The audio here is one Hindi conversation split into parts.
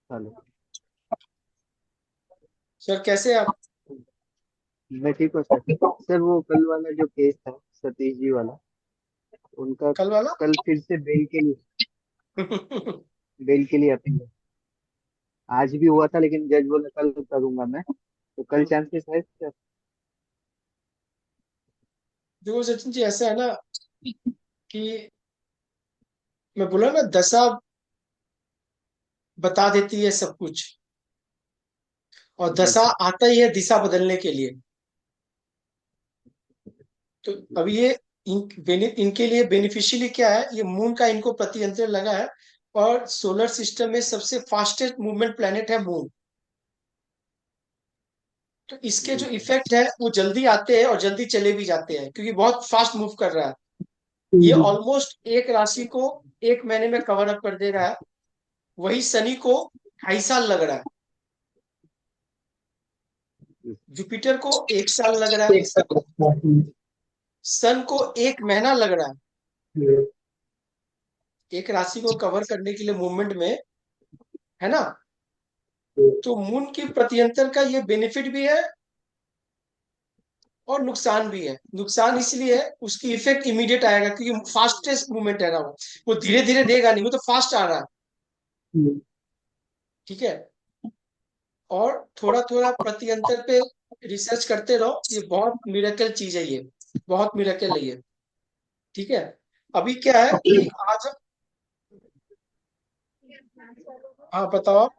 हेलो। सर कैसे हैं आप? मैं ठीक हूँ सर। सर वो कल वाला जो केस था, सतीश जी वाला, उनका कल वाला। कल फिर से बेल के लिए अपील है। आज भी हुआ था लेकिन जज बोला कल करूंगा मैं, तो कल चांसेस है सर? देखो सचिन जी, ऐसा है ना कि मैं बोला ना, दशा बता देती है सब कुछ। और जी दशा सर। आता ही है दिशा बदलने के लिए। तो अभी ये इनके लिए बेनिफिशियली क्या है, ये मून का इनको प्रतियंत्र लगा है। और सोलर सिस्टम में सबसे फास्टेस्ट मूवमेंट प्लेनेट है मून। तो इसके जी जो सर। इफेक्ट है वो जल्दी आते हैं और जल्दी चले भी जाते हैं, क्योंकि बहुत फास्ट मूव कर रहा है। ये ऑलमोस्ट एक राशि को एक महीने में कवर अप कर दे रहा है। वही शनि को 2.5 साल लग रहा है। जी जुपिटर को 1 साल लग रहा है। एक सेकंड। सन को 1 महीना लग रहा है। एक राशि को कवर करने के लिए मूवमेंट में, है ना। तो मून की प्रत्यंतर का ये बेनिफिट भी है और नुकसान भी है। नुकसान इसलिए है, उसकी इफेक्ट इमीडिएट आएगा क्योंकि फास्टेस्ट मूवमेंट है ना वो धीरे धीरे देगा नहीं, वो तो फास्ट आ रहा है। ठीक है। और थोड़ा थोड़ा प्रत्यंतर पे रिसर्च करते रहो, ये बहुत मिरेकल चीज है ये। बहुत मिरेकल है ये। ठीक है। अभी क्या है कि आज, हाँ बताओ आप।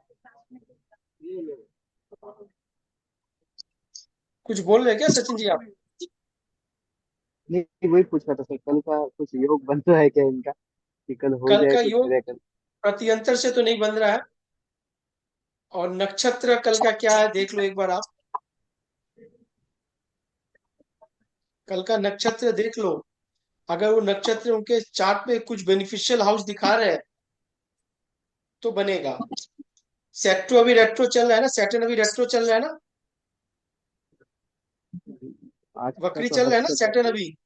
कुछ बोल रहे हैं क्या सचिन जी आप? नहीं, वही पूछ रहा था सर, कल का कुछ योग बन रहा है क्या इनका, कि कल हो कल जाए का कुछ योग मेरे कल? प्रत्यंतर से तो नहीं बन रहा है। और नक्षत्र कल का क्या है देख लो एक बार आप। कल का नक्षत्र देख लो। अगर वो नक्षत्र उनके चार्ट में कुछ बेनिफिशियल हाउस दिखा रहे हैं तो बनेगा। सेट्रो अभी रेट्रो चल रहा है ना, सैटर्न अभी रेट्रो चल रहा है ना। आज का वक्री तो चल रहा है ना हफ्ते तक सैटर्न अभी।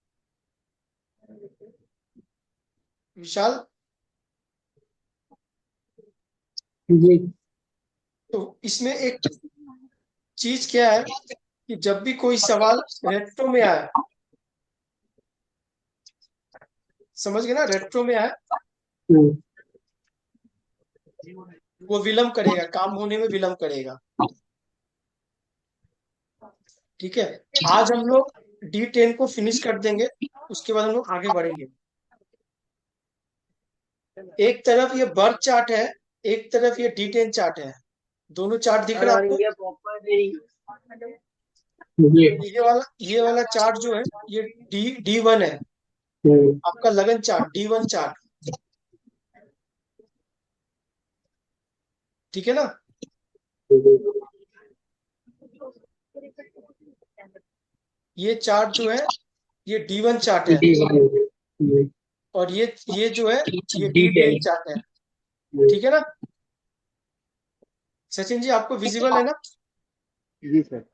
विशाल। जी। तो इसमें एक चीज क्या है कि जब भी कोई सवाल रेट्रो में आए, समझ गए ना, रेट्रो में आए, वो विलंब करेगा, काम होने में विलंब करेगा। ठीक है। आज हम लोग D10 को फिनिश कर देंगे, उसके बाद हम लोग आगे बढ़ेंगे। एक तरफ ये बर्थ चार्ट है, एक तरफ ये D10 चार्ट है। दोनों चार्ट दिख रहा है और आपको? इंडिया प्रॉपर जी। ये वाला चार्ट जो है, ये D1 है। आपका लगन चार्ट D1 चार्ट। ठीक है ना। ये चार्ट जो है, ये D1 चार्ट है। और ये जो है, ये D10 डिटेल। चार्ट है। ठीक है ना। सचिन जी आपको विजिबल है ना? जी सर।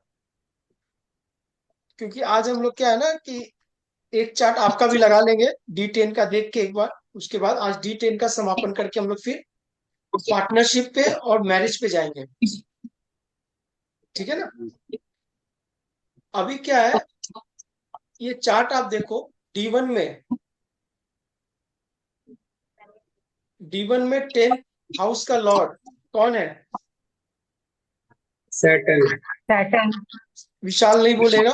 क्योंकि आज हम लोग क्या है ना कि एक चार्ट आपका भी लगा लेंगे D10 का देख के एक बार। उसके बाद आज D10 का समापन करके हम लोग फिर पार्टनरशिप पे और मैरिज पे जाएंगे। ठीक है ना। अभी क्या है, ये चार्ट आप देखो। D1 में, D1 में 10th हाउस का लॉर्ड कौन है? सैटर्न। सैटर्न। विशाल नहीं बोलेगा,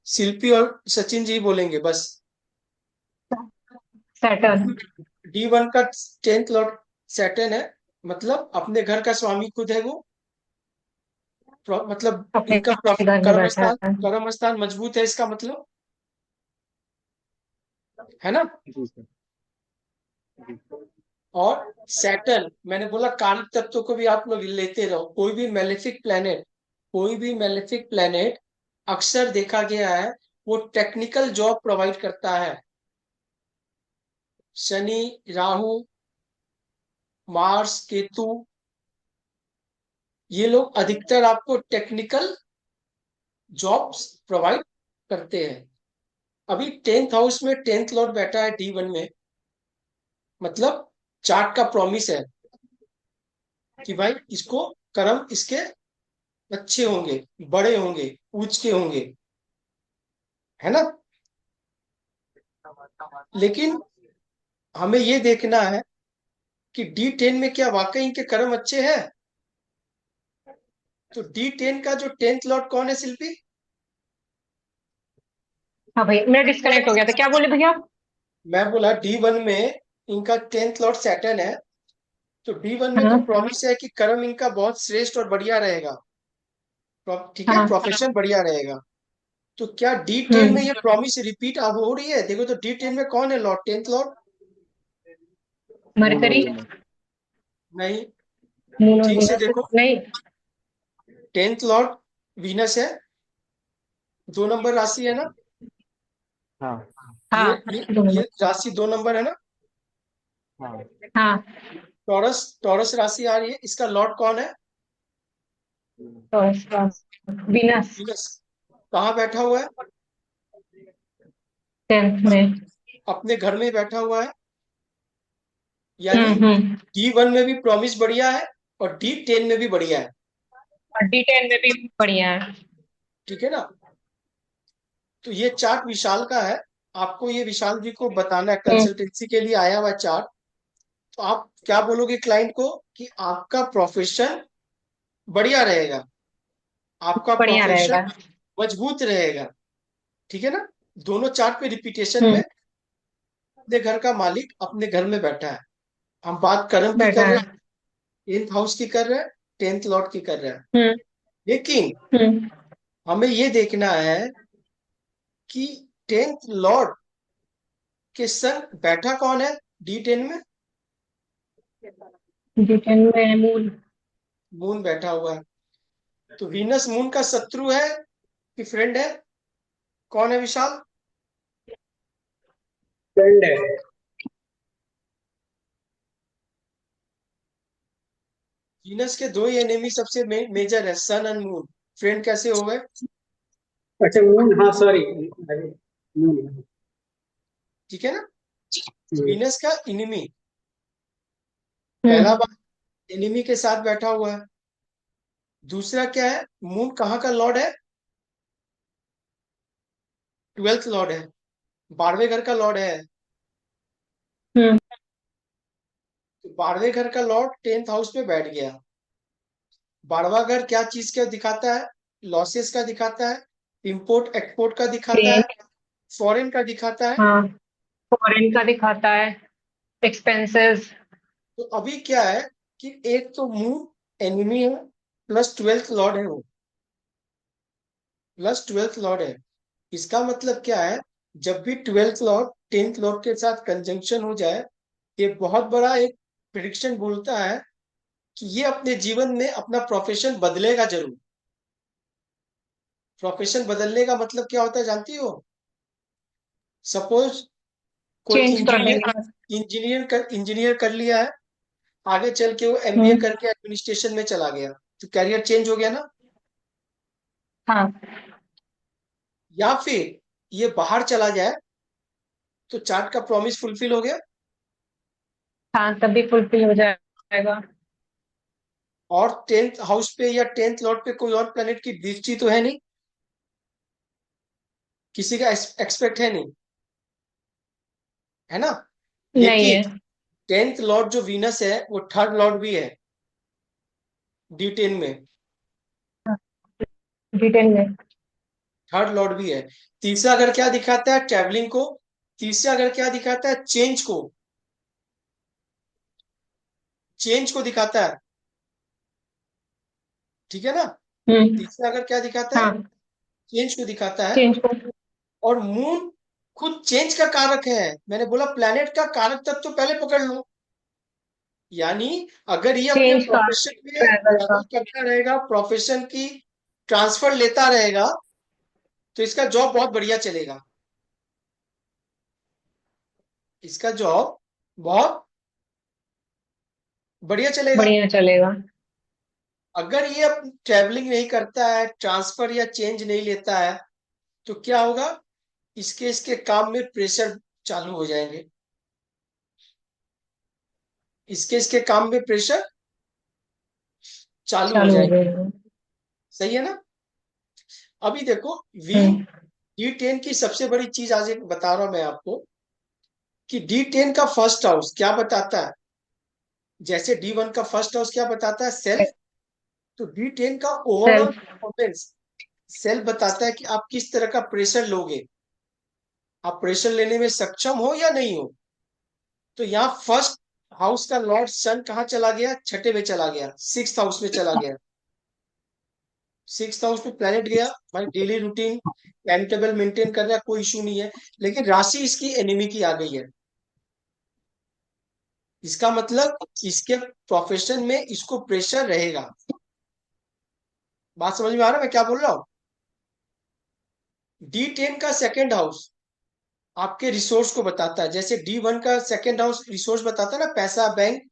शिल्पी और सचिन जी बोलेंगे बस। सैटर्न। D1 का 10th लॉर्ड सैटर्न है। मतलब अपने घर का स्वामी खुद है वो। मतलब अपने इनका घर में कर्म बैठा स्थान, है। कर्म स्थान मजबूत है इसका मतलब, है ना। जी सर। जी। और सैटर्न, मैंने बोला कार्य तत्व को भी आप लोग लेते रहो। कोई भी मेलेफिक प्लेनेट अक्सर देखा गया है, वो टेक्निकल जॉब प्रोवाइड करता है। शनि, राहु, मार्स, केतु, ये लोग अधिकतर आपको टेक्निकल जॉब्स प्रोवाइड करते हैं। अभी 10th हाउस में 10th लॉर्ड बैठा है D1 में। मतलब चार्ट का प्रॉमिस है। कि भाई इसको कर्म इसके अच्छे होंगे, बड़े होंगे, ऊंच के होंगे, है ना। लेकिन हमें ये देखना है कि D10 में क्या वाकई इनके कर्म अच्छे हैं। तो D10 का जो 10th लॉर्ड कौन है शिल्पी? हाँ भैया, मेरा डिस्कनेक्ट हो गया था, क्या बोले भैया? मैं बोला D1 में इनका 10th लॉर्ड सैटर्न है। तो D1 में तो हाँ प्रॉमिस है कि कर्म इनका बहुत श्रेष्ठ और बढ़िया रहेगा। ठीक है, हाँ। प्रोफेशन बढ़िया रहेगा। तो क्या D10 में हम्म। ये प्रॉमिस रिपीट अब हो रही है? देखो तो D10 में कौन है लॉर्ड, 10th लॉर्ड? मून और मरकरी। वीनस। नहीं, मून और ठीक से वीनस देखो। नहीं। 10th लॉर्ड वीनस है, 2 नंबर राशि है ना। हाँ ये हाँ, ये दो ये नंबर। राशि 2 नंबर है ना। हाँ हाँ। टॉरस, टॉरस राशि आ रही है, इसका लॉर्ड कौन है? तो इसका वीनस। वीनस। कहाँ बैठा हुआ है? 10th में। अपने घर में बैठा हुआ है। यानी हम्म। D1 में भी प्रॉमिस बढ़िया है और D10 में भी बढ़िया है। और D10 में भी बढ़िया है। ठीक है ना। तो ये चार्ट विशाल का है। आपको ये विशाल जी को बताना है, हम्म। कंसल्टेंसी के लिए आया हुआ चार्ट। तो आप क्या बोलोगे क्लाइंट को कि आपका प्रोफेशन बढ़िया रहेगा, आपका बढ़िया प्रोफेशन रहेगा। मजबूत रहेगा। ठीक है ना। दोनों चार्ट पे रिपीटेशन में हम्म। अपने घर का मालिक अपने घर में बैठा है। हम बात कर्म की बैठा कर रहे है। हैं, 10th हाउस की कर रहे हैं, 10th लॉर्ड की कर रहे हैं। हम्म। लेकिन हम्म। हमें ये देखना है कि 10th लॉर्ड के संग बैठा कौन है D10 में? D10 में मून। मून बैठा हुआ है। तो वीनस मून का शत्रु है कि फ्रेंड है? कौन है विशाल? फ्रेंड है। वीनस के दो ही एनिमी सबसे मेजर है, सन एंड मून। फ्रेंड कैसे हो गए? अच्छा मून, हाँ सॉरी। मून। ठीक है ना। हम्म। वीनस का एनिमी, पहला हम्म। बात एनिमी के साथ बैठा हुआ है। दूसरा क्या है, मून कहाँ का लॉर्ड है? 12th लॉर्ड है, 12वें घर का लॉर्ड है। हम्म। तो 12वें घर का लॉर्ड 10th हाउस में बैठ गया। 12वां घर क्या चीज का दिखाता है? लॉसेस का दिखाता है, इंपोर्ट एक्सपोर्ट का दिखाता है, गेन। फॉरेन का दिखाता है। हाँ, फॉरेन का दिखाता है। एक्सपेंसेस। तो अभी क्या है कि एक तो मून एनिमी है, प्लस 12th लॉर्ड है वो, प्लस 12th लॉर्ड है। इसका मतलब क्या है, जब भी 12th लॉर्ड 10th लॉर्ड के साथ कंजंक्शन हो जाए, ये बहुत बड़ा एक प्रिडिक्शन बोलता है कि ये अपने जीवन में अपना प्रोफेशन बदलेगा जरूर। प्रोफेशन बदलने का मतलब क्या होता है जानती हो? सपोज कोई चेंज कर इंजीनियर, देंगे। इंजीनियर कर लिया है, आगे चल के वो एमबीए हम्म। करके एडमिनिस्ट्रेशन में चला गया, तो कैरियर चेंज हो गया ना। हाँ। या फिर ये बाहर चला जाए, तो चार्ट का प्रॉमिस फुलफिल हो गया। हाँ, तभी फुलफिल हो जाएगा। और 10th हाउस पे या 10th लॉर्ड पे कोई और प्लेनेट की दृष्टि तो है नहीं, किसी का एक्सपेक्ट है नहीं, है ना। नहीं लेकिन है। 10th लॉर्ड जो वीनस है वो थर्ड लॉर्ड भी है D10 में, D10 में। थर्ड लॉर्ड भी है। तीसरा अगर क्या दिखाता है, ट्रैवलिंग को। तीसरा अगर क्या दिखाता है, चेंज को, चेंज को दिखाता है। ठीक है ना। हम्म। तीसरा अगर क्या दिखाता है, हाँ, चेंज को दिखाता है। चेंज को। और मून खुद चेंज का कारक है। मैंने बोला प्लेनेट का कारक तत्व तो पहले पकड़ लो। यानी अगर ये अपने चेंज का। प्रोफेशन में ट्रैवल का। ट्रैवल करता रहेगा, प्रोफेशन की ट्रांसफर लेता रहेगा, तो इसका जॉब बहुत बढ़िया चलेगा। इसका जॉब बहुत बढ़िया चलेगा। बढ़िया चलेगा। अगर ये अब ट्रैवलिंग नहीं करता है, ट्रांसफर या चेंज नहीं लेता है, तो क्या होगा, इसके इसके काम में प्रेशर चालू हो जाएंगे। इसके इसके काम में प्रेशर चालू हो चालू हो जाएंगे। गए। सही है ना। अभी देखो, वी हम्म। D10 की सबसे बड़ी चीज आज एक बता रहा हूं मैं आपको, कि D10 का फर्स्ट हाउस क्या बताता है। जैसे D1 का फर्स्ट हाउस क्या बताता है, सेल्फ। तो D10 का ओवरऑल सेल्फ। परफॉर्मेंस सेल्फ बताता है कि आप किस तरह का प्रेशर लोगे, आप प्रेशर लेने में सक्षम हो या नहीं हो। तो यहाँ फर्स्ट हाउस का लॉर्ड सन कहाँ चला गया, छठे में चला गया, सिक्स हाउस में चला गया। सिक्स हाउस में प्लैनेट गया, भाई daily routine time table maintain कर रहा है, कोई इशू नहीं है। लेकिन राशि इसकी एनिमी की आ गई है। इसका मतलब इसके प्रोफेशन में इसको प्रेशर रहेगा। बात समझ में आ रहा है मैं क्या बोल रहा हूँ। D10 का सेकेंड हाउस आपके रिसोर्स को बताता है। जैसे D1 का सेकेंड हाउस रिसोर्स बताता है ना, पैसा, बैंक।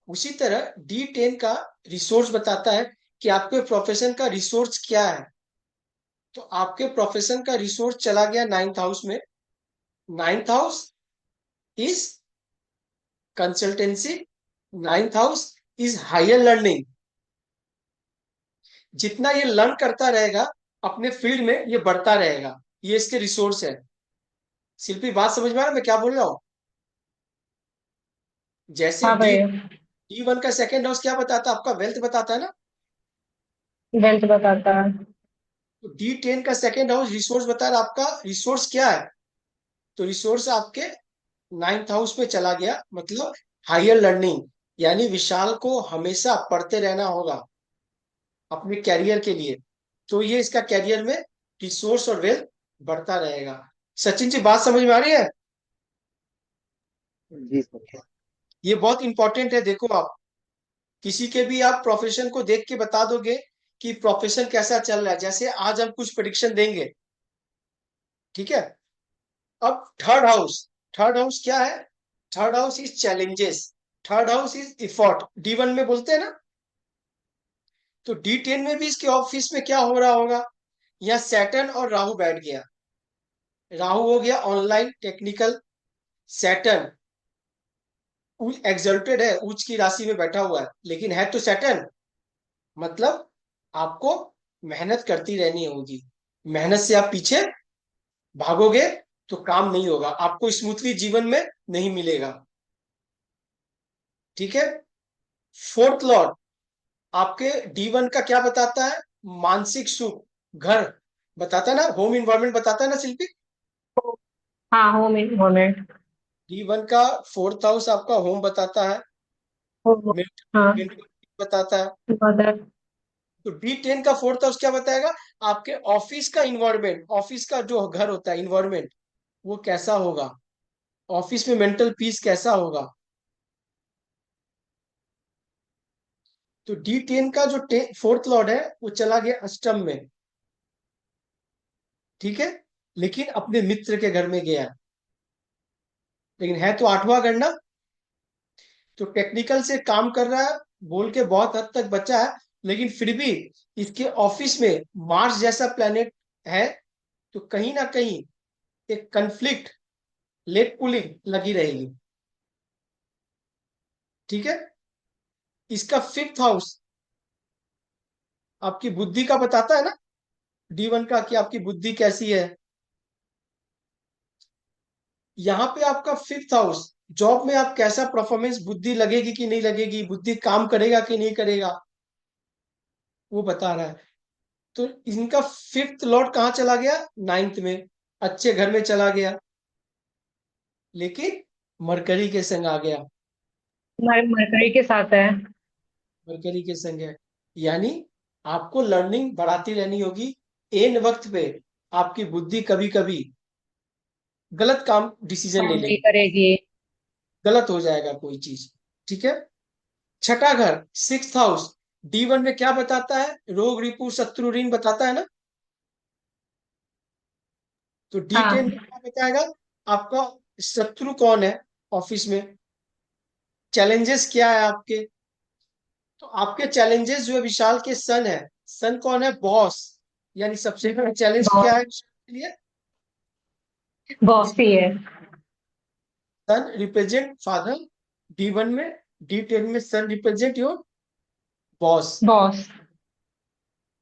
उसी तरह D10 का रिसोर्स बताता है कि आपके प्रोफेशन का रिसोर्स क्या है। तो आपके प्रोफेशन का रिसोर्स चला गया नाइन्थ हाउस में। Ninth house is consultancy, ninth house is higher learning. जितना ये लर्न करता रहेगा अपने फील्ड में, ये बढ़ता रहेगा। ये इसके रिसोर्स है। शिल्पी, बात समझ में आ रहा है मैं क्या बोल रहा हूँ। जैसे हाँ डी भैया। D1 का सेकेंड हाउस क्या बताता है, आपका वेल्थ बताता है ना। वेल्थ बताता है। तो D10 का सेकेंड हाउस रिसोर्स बता रहा है, आपका रिसोर्स क्या है। तो रिसोर्स आपके नाइन्थ हाउस में चला गया, मतलब हायर लर्निंग। यानी विशाल को हमेशा पढ़ते रहना होगा अपने कैरियर के लिए। तो ये इसका कैरियर में रिसोर्स और वेल्थ बढ़ता रहेगा। सचिन जी, बात समझ में आ रही है। जी सर। ये बहुत इंपॉर्टेंट है। देखो, आप किसी के भी आप प्रोफेशन को देख के बता दोगे कि प्रोफेशन कैसा चल रहा है। जैसे आज हम कुछ प्रिडिक्शन देंगे, ठीक है। अब थर्ड हाउस क्या है। Third house is challenges, third house is effort, D1 में बोलते हैं ना। तो D10 में भी इसके ऑफिस में क्या हो रहा होगा, यहाँ सैटर्न और राहु बैठ गया। राहु हो गया ऑनलाइन टेक्निकल। सैटर्न एक्सल्टेड है, उच्च की राशि में बैठा हुआ है, लेकिन है तो सैटर्न। मतलब आपको मेहनत करती रहनी होगी। मेहनत से आप पीछे भागोगे तो काम नहीं होगा, आपको स्मूथली जीवन में नहीं मिलेगा। ठीक है। फोर्थ लॉर्ड आपके D1 का क्या बताता है, मानसिक सुख, घर बताता है ना, होम इन्वायरमेंट बताता है ना शिल्पी। हाँ, होम इन्वायरमेंट। D1 का फोर्थ हाउस आपका होम बताता है, हाँ। मेंटल बताता है। मदर। तो D10 का फोर्थ हाउस क्या बताएगा, आपके ऑफिस का इन्वायरमेंट, ऑफिस का जो घर होता है इन्वायरमेंट, वो कैसा होगा, ऑफिस में मेंटल पीस कैसा होगा। तो D10 का जो फोर्थ लॉर्ड है वो चला गया अष्टम में, ठीक है। लेकिन अपने मित्र के घर में गया, लेकिन है तो आठवां घर ना। तो टेक्निकल से काम कर रहा है, बोल के बहुत हद तक बचा है, लेकिन फिर भी इसके ऑफिस में मार्स जैसा प्लेनेट है। तो कहीं ना कहीं एक कंफ्लिक्ट, लेट पुलिंग लगी रहेगी। ठीक है। इसका फिफ्थ हाउस आपकी बुद्धि का बताता है ना, D1 का, कि आपकी बुद्धि कैसी है। यहाँ पे आपका फिफ्थ हाउस, जॉब में आप कैसा परफॉर्मेंस, बुद्धि लगेगी कि नहीं लगेगी, बुद्धि काम करेगा कि नहीं करेगा, वो बता रहा है। तो इनका फिफ्थ लॉर्ड कहाँ चला गया, नाइन्थ में, अच्छे घर में चला गया, लेकिन मरकरी के संग आ गया। मरकरी के साथ है। मरकरी के संग है, यानी आपको लर्निंग बढ़ाती रहनी होगी। एन वक्त पे आपकी बुद्धि कभी कभी गलत काम, डिसीजन ले काम नहीं लेगी, करेगी। गलत हो जाएगा कोई चीज। ठीक है। छठा घर, सिक्स हाउस, D1 में क्या बताता है, रोग रिपू शत्रु ऋण बताता है ना। तो D10 में हाँ। क्या बताएगा, आपका शत्रु कौन है ऑफिस में, चैलेंजेस क्या है आपके। तो आपके चैलेंजेस जो है विशाल के सन है। सन कौन है, बॉस। यानी सबसे बड़ा चैलेंज क्या है बॉस। विशाल के लिए। बॉस ही है। सन रिप्रेजेंट फादर D1 में, D10 में सन रिप्रेजेंट योर बॉस। बॉस।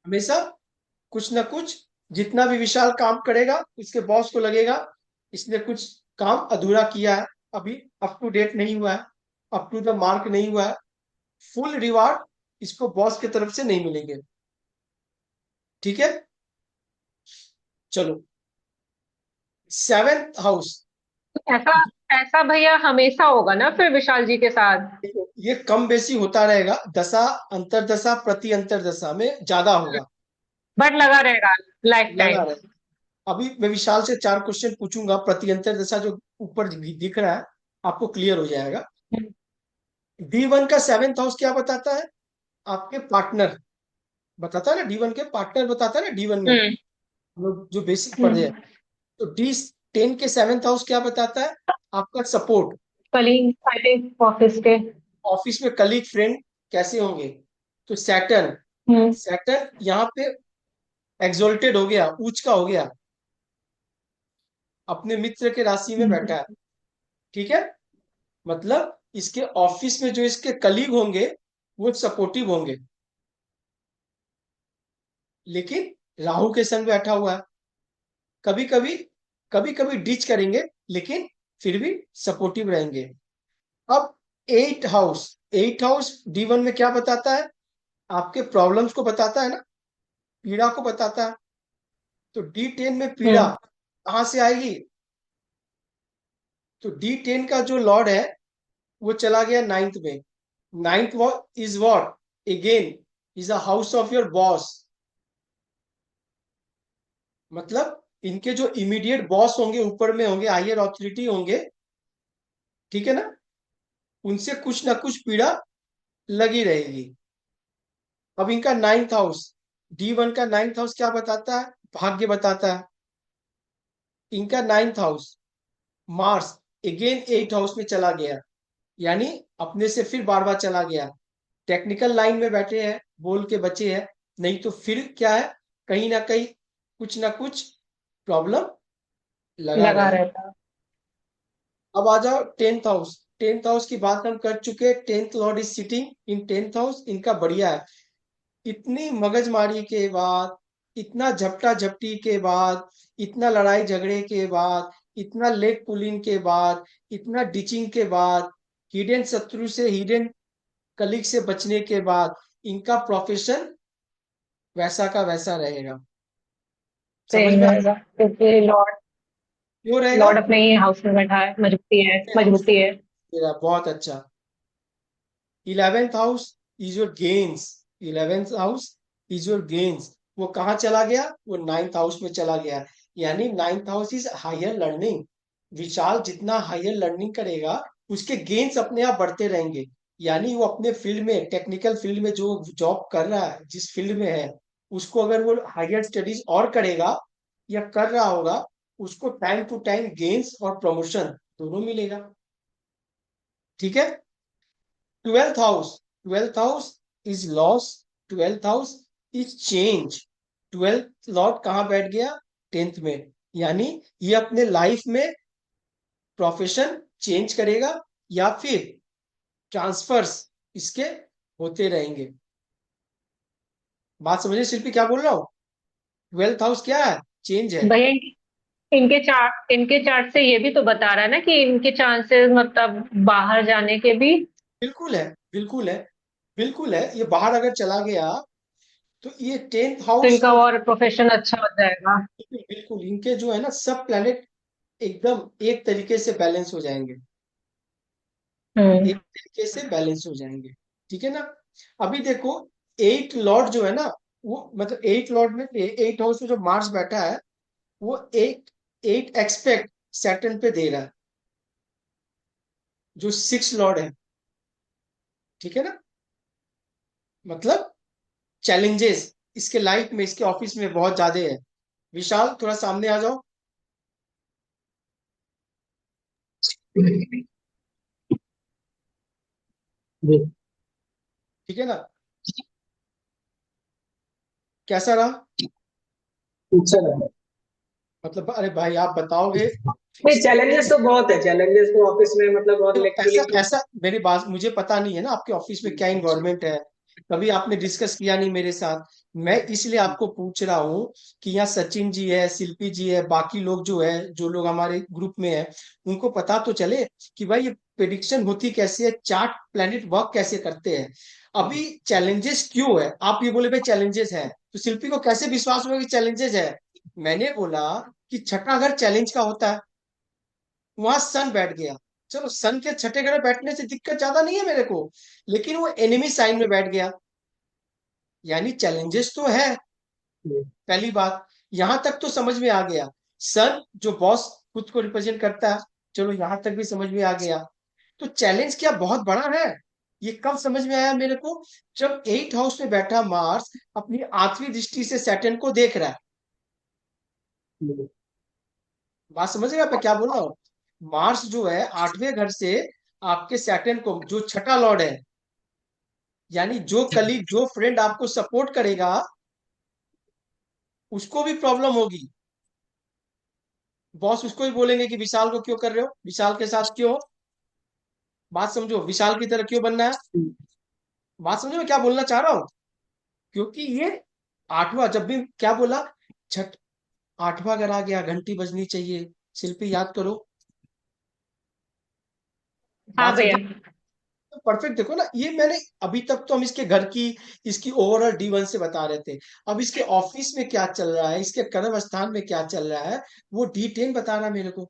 हमेशा कुछ ना कुछ, जितना भी विशाल काम करेगा उसके बॉस को लगेगा इसने कुछ काम अधूरा किया है, अभी अप टू डेट नहीं हुआ है, अप टू द मार्क नहीं हुआ है, फुल रिवार्ड इसको बॉस की तरफ से नहीं मिलेंगे। ठीक है, चलो। सेवेंथ हाउस, ऐसा ऐसा भैया हमेशा होगा ना फिर विशाल जी के साथ? ये कम बेसी होता रहेगा, दशा अंतरदशा प्रति अंतरदशा में ज्यादा होगा, बट लगा रहेगा लाइफ लगा टाइम। रहेगा। अभी मैं विशाल से 4 क्वेश्चन पूछूंगा, प्रति अंतरदशा जो ऊपर दिख रहा है आपको क्लियर हो जाएगा। D1 का सेवेंथ हाउस क्या बताता है? आपके पार्टनर बताता है ना, D1 के पार्टनर बताता है ना, D1 में हम्म। हम लोग जो बेसिक पढ़े हैं। हम्म। तो D10 के सेवेंथ हाउस क्या बताता है? आपका support, colleague I think office के। ऑफिस में कलीग फ्रेंड कैसे होंगे। तो सैटर्न, हम्म। सैटर्न यहाँ पे एग्जोल्टेड हो गया, उच्च का हो गया, अपने मित्र के राशि में बैठा है। ठीक है, मतलब इसके ऑफिस में जो इसके कलीग होंगे वो सपोर्टिव होंगे, लेकिन राहु के संग बैठा हुआ है, कभी कभी कभी कभी डिच करेंगे, लेकिन फिर भी सपोर्टिव रहेंगे। अब एट हाउस D1 में क्या बताता है? आपके प्रॉब्लम्स को बताता है ना, पीड़ा को बताता है। तो D10 में पीड़ा हम्म। कहां से आएगी? तो D10 का जो लॉर्ड है वो चला गया नाइन्थ में। Ninth is what, again is a house of your boss, मतलब इनके जो इमीडिएट बॉस होंगे, ऊपर में होंगे, हायर ऑथोरिटी होंगे, ठीक है ना, उनसे कुछ ना कुछ पीड़ा लगी रहेगी। अब इनका नाइन्थ हाउस, D1 का नाइन्थ हाउस क्या बताता है? भाग्य बताता है। इनका ninth house Mars again eight house में चला गया, यानी अपने से फिर बार बार चला गया। टेक्निकल लाइन में बैठे हैं, बोल के बचे हैं, नहीं तो फिर क्या है, कहीं ना कुछ प्रॉब्लम लगा लगा रहे। रहता। अब आ जाओ टेंथ हाउस। टेंथ हाउस की बात हम कर चुके हैं, tenth Lord is sitting in tenth house, इनका बढ़िया है। इतनी मगजमारी के बाद, इतना झपटा झपटी के बाद, इतना लड़ाई झगड़े के बाद, इतना लेग पुलिंग के बाद, इतना डिचिंग के बाद, हिडन शत्रु से, हिडन कलीग से बचने के बाद, इनका प्रोफेशन वैसा का वैसा रहेगा। समझ सेम में रहेगा क्योंकि लॉर्ड क्यों रहेगा? लॉर्ड अपने ही हाउस में बैठा है, मजबूती है, हाउस मजबूती है। मेरा बहुत अच्छा। 11th house is your gains, 11th house is your gains. वो कहाँ चला गया? वो 9th हाउस में चला गया, यानी 9th house is higher learning. Vishal जितना हायर लर्निंग करेगा उसके गेन्स अपने आप बढ़ते रहेंगे, यानी वो अपने फील्ड में, टेक्निकल फील्ड में जो जॉब कर रहा है, जिस फील्ड में है, उसको अगर वो हायर स्टडीज और करेगा या कर रहा होगा, उसको टाइम टू टाइम गेन्स और प्रमोशन दोनों मिलेगा। ठीक है। 12th house, 12th house is loss, 12th house is change. 12th Lord कहाँ बैठ गया? 10th में, यानी ये अपने लाइफ में प्रोफेशन चेंज करेगा या फिर ट्रांसफर्स इसके होते रहेंगे। बात समझिए शिल्पी क्या बोल रहा हूँ? 12th हाउस क्या है? चेंज है। भैया इनके चार्ट से ये भी तो बता रहा है ना कि इनके चांसेस मतलब बाहर जाने के भी। बिल्कुल है, बिल्कुल है, बिल्कुल है। ये बाहर अगर चला गया तो ये टेंथ तो हाउस इनका और, और प्रोफेशन अच्छा हो जाएगा। बिल्कुल बिल्कुल, इनके जो है ना सब प्लेनेट एकदम एक तरीके से बैलेंस हो जाएंगे, हम्म। एक तरीके से बैलेंस हो जाएंगे। ठीक है ना। अभी देखो, एट लॉर्ड जो है ना, वो मतलब एट लॉर्ड में, एट हाउस में जो मार्स बैठा है, वो एट एट एक्सपेक्ट सैटर्न पे दे रहा है, जो सिक्स लॉर्ड है। ठीक है ना, मतलब चैलेंजेस इसके लाइफ में, इसके ऑफिस में बहुत ज्यादा है। विशाल थोड़ा सामने आ जाओ। जी। ठीक है ना, कैसा रहा? अच्छा लगा। मतलब अरे भाई आप बताओगे नहीं, चैलेंजेस तो बहुत है, चैलेंजेस तो ऑफिस में मतलब, और देखो, ऐसा लिटरली। ऐसा मेरी बात मुझे पता नहीं है ना आपके ऑफिस में क्या इन्वायरमेंट है, कभी आपने डिस्कस किया नहीं मेरे साथ। मैं इसलिए आपको पूछ रहा हूँ कि यहाँ सचिन जी है, शिल्पी जी है, बाकी लोग जो है, जो लोग हमारे ग्रुप में है, उनको पता तो चले कि भाई ये प्रिडिक्शन होती कैसे है, चार्ट प्लैनेट वर्क कैसे करते हैं। अभी चैलेंजेस क्यों है, आप ये बोले भाई चैलेंजेस है, तो शिल्पी को कैसे विश्वास होगा कि चैलेंजेस है। मैंने बोला कि छठा घर चैलेंज का होता है, वहां सन बैठ गया। चलो सन के छठे घर में बैठने से दिक्कत ज्यादा नहीं है मेरे को, लेकिन वो एनिमी साइन में बैठ गया, यानी चैलेंजेस तो है। पहली बात, यहां तक तो समझ में आ गया। सन जो बॉस खुद को रिप्रेजेंट करता है, चलो यहां तक भी समझ में आ गया। तो चैलेंज क्या बहुत बड़ा है, ये कब समझ में आया मेरे को, जब 8 हाउस में बैठा मार्स अपनी आठवीं दृष्टि से सैटर्न को देख रहा है। बात समझ रहे हैं आप क्या बोल रहा हूँ। मार्स जो है 8वें घर से आपके सैटर्न को, जो छठा लॉर्ड है, यानी जो कलीग जो फ्रेंड आपको सपोर्ट करेगा उसको भी प्रॉब्लम होगी। बॉस उसको ही बोलेंगे कि विशाल को क्यों कर रहे हो, विशाल के साथ क्यों हो? बात समझो, विशाल की तरह क्यों बनना है। बात समझो मैं क्या बोलना चाह रहा हूँ, क्योंकि ये आठवां, जब भी क्या बोला, छठ, आठवां अगर आ गया घंटी बजनी चाहिए। शिल्पी याद करो, हाँ बात भैया। समझा। परफेक्ट, देखो ना, ये मैंने अभी तक तो हम इसके घर की, इसकी ओवरऑल D1 से बता रहे थे। अब इसके ऑफिस में क्या चल रहा है, इसके कर्म स्थान में क्या चल रहा है, वो D10 बता रहा है मेरे को।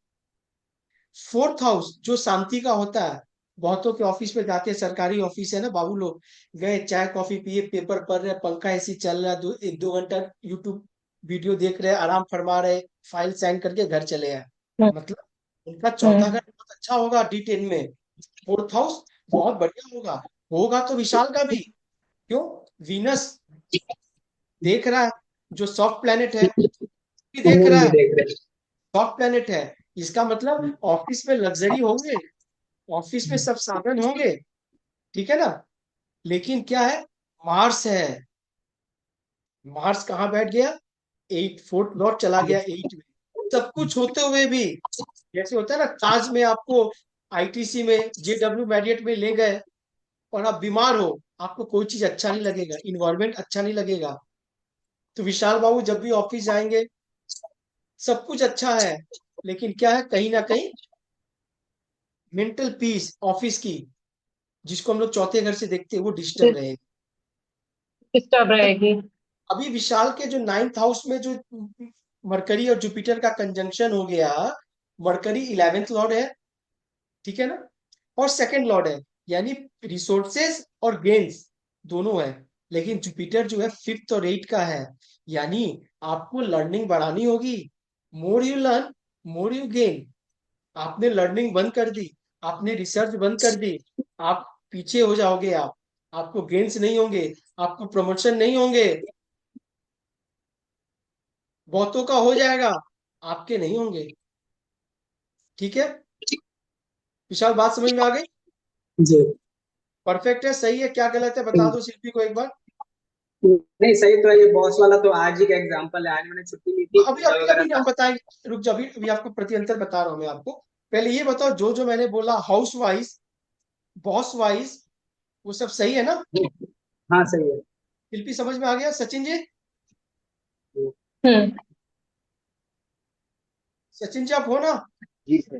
4th हाउस जो शांति का होता है, बहुतों के ऑफिस में जाते हैं, सरकारी ऑफिस है ना बाबू, लोग गए चाय कॉफी पिए, पेपर पढ़ रहे, पंखा एसी चल रहा है, 1-2 घंटा यूट्यूब वीडियो देख रहे हैं, आराम फरमा रहे, फाइल साइन करके घर चले आए। हम्म। मतलब उनका चौथा हम्म। घर बहुत अच्छा होगा D10 में। 4th हाउस बहुत बढ़िया होगा, होगा तो विशाल का भी। क्यों? वीनस देख रहा है, जो सॉफ्ट प्लेनेट है, भी देख मून रहा भी है, देख रहे सॉफ्ट प्लेनेट है। इसका मतलब ऑफिस में लग्जरी होंगे, ऑफिस में सब साधन होंगे, ठीक है ना। लेकिन क्या है, मार्स है, मार्स कहाँ बैठ गया, 4th लॉर्ड चला गया 8 में। सब कुछ होते हुए भी, जैसे होता है ना, ताज में आपको ITC में JW मैरियट में ले गए और आप बीमार हो, आपको कोई चीज अच्छा नहीं लगेगा, इन्वायरमेंट अच्छा नहीं लगेगा। तो विशाल बाबू जब भी ऑफिस जाएंगे, सब कुछ अच्छा है, लेकिन क्या है, कहीं ना कहीं मेंटल पीस ऑफिस की, जिसको हम लोग चौथे घर से देखते हैं, वो डिस्टर्ब रहेगी। डिस्टर्ब रहेगी। अभी विशाल के जो 9th हाउस में जो मरकरी और जुपिटर का कंजंक्शन हो गया, मरकरी 11th लॉर्ड है, ठीक है ना, और सेकंड लॉर्ड है, यानी रिसोर्सेस और गेन्स दोनों है। लेकिन जुपिटर जो है 5th और 8th का है, यानी आपको लर्निंग बढ़ानी होगी। More you learn, more you gain. आपने लर्निंग बंद कर दी, आपने रिसर्च बंद कर दी, आप पीछे हो जाओगे, आप, आपको गेन्स नहीं होंगे, आपको प्रमोशन नहीं होंगे। बहुतों का हो जाएगा, आपके नहीं होंगे। ठीक है विशाल, बात समझ में आ गई। जी। परफेक्ट है, सही है, क्या गलत है बता दो शिल्पी को एक बार। नहीं, सही तो है, ये बॉस वाला तो आज ही का एग्जांपल है, आज मैंने छुट्टी ली थी, अभी पूजा अभी वगैरह अभी था। हम बताएंगे, रुक जाओ, अभी अभी आपको प्रति अंतर बता रहा हूं मैं आपको। पहले ये बताओ, जो जो मैंने बोला हाउस वाइज, बॉस वाइज, वो सब सही है ना। हाँ, सही है। शिल्पी समझ में आ गया, सचिन जी, हम्म। सचिन जी आप हो ना। जी सर,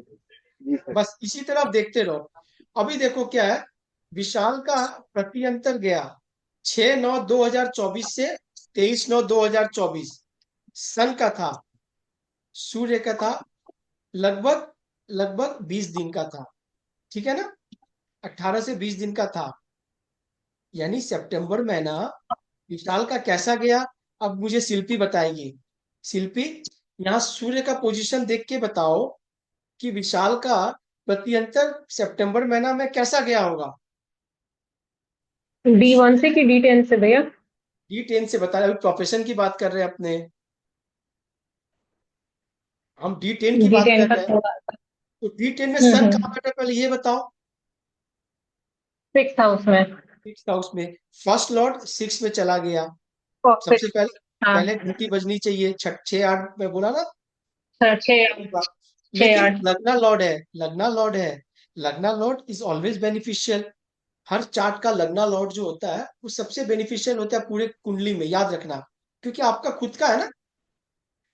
जी सर। बस इसी तरह आप देखते रहो। अभी देखो क्या है, विशाल का प्रति अंतर गया 6/9/2024 से 23/9/2024। सन का था, सूर्य का था, लगभग लगभग 20 दिन का था, ठीक है ना, 18 से 20 दिन का था। यानी सितंबर महीना विशाल का कैसा गया, अब मुझे शिल्पी बताएगी। शिल्पी, यहाँ सूर्य का पोजीशन देख के बताओ कि विशाल का प्रत्यंतर सितंबर महीना में कैसा गया होगा। D1 से कि D10 से भैया? D10 से बता रहे, अभी प्रोफेशन की बात कर रहे हैं अपने, हम D10 की बात D10 कर का रहे हैं। थोड़ा। तो D10 में सन कहाँ बैठा है, पहले ये बताओ। 6th हाउस में। 6th हाउस में, फर्स्ट लॉर्ड 6 में चला गया। सबसे परफेक्ट। पहले हाँ। पहले घंटी बजनी चाहिए, 6-8 में बोला ना। 6। पहली बात, लेकिन 6 8। लग्ना lord is always beneficial. Her chart का लग्ना लॉर्ड जो होता है वो सबसे बेनिफिशियल होता है पूरे कुंडली में, याद रखना। क्योंकि आपका खुद का है ना।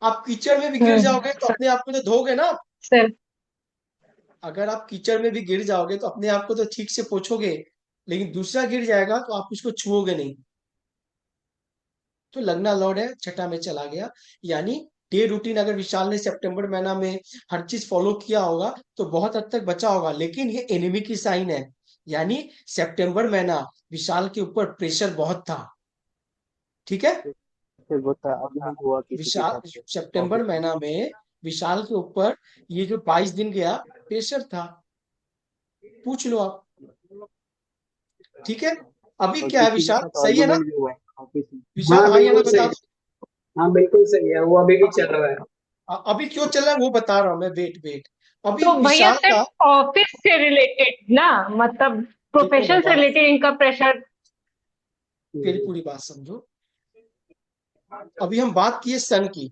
आप कीचड़ में भी गिर जाओगे तो अपने आप को तो धोगे ना। सेल्फ। अगर आप कीचड़ में भी गिर जाओगे तो अपने आप को तो ठीक से पोंछोगे, लेकिन दूसरा गिर जाएगा तो आप उसको छुओगे नहीं। तो लगना लॉर्ड है, छठा में चला गया। यानी डे रूटीन अगर विशाल ने सितंबर महीना में हर चीज फॉलो किया होगा तो बहुत हद तक बचा होगा, लेकिन ये एनिमी की साइन है। यानी सितंबर महीना विशाल के ऊपर प्रेशर बहुत था। ठीक है। फिर बता अभी नहीं हुआ किसी के विशाल साथ से। सितंबर ऑब्वियसली। महीना में विशाल के ऊपर ये जो 22 दिन गया प्रेशर था। पूछ लो आप। ठीक है। अभी और क्या है किसी के विशाल, साथ सही है ना? आर्गुमेंट भी हुआ ऑफिस में। विशाल हाँ हाँ या ना बिल्कुल बता सही। दो। हाँ बिल्कुल सही है, वो अभी भी चल रहा है। अभी क्यों चल रहा है वो बता रहा हूँ मैं, वेट वेट। अभी तो भैया विशाल का सिर्फ ऑफिस से रिलेटेड ना, मतलब देखो प्रोफेशन से बाबा, रिलेटेड इनका प्रेशर। मेरी पूरी बात समझो। अभी हम बात किए सन की।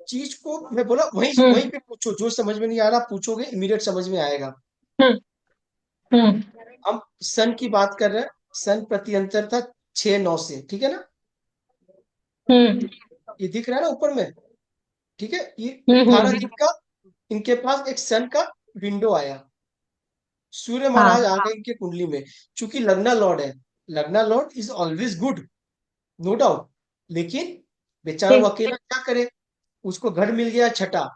चीज को मैं बोला वहीं हम्म वहीं पे पूछो, जो समझ में नहीं आ रहा पूछोगे इमीडिएट समझ में आएगा। हम्म हम्म हम सन की बात कर रहे हैं। सन प्रति अंतर था 6-9 से, ठीक है ना? हम्म ये दिख रहा है ना ऊपर में? ठीक है। ये हम्म 18 हम्म, दिन का इनके पास एक सन का विंडो आया। सूर्य महाराज आ हाँ गए इनके कुंडली में। चूंकि लग्ना लॉर्ड है, lagna lord is always good, no doubt. लेकिन बेचारा वो ठीक। अकेला क्या करे? उसको घर मिल गया छठा।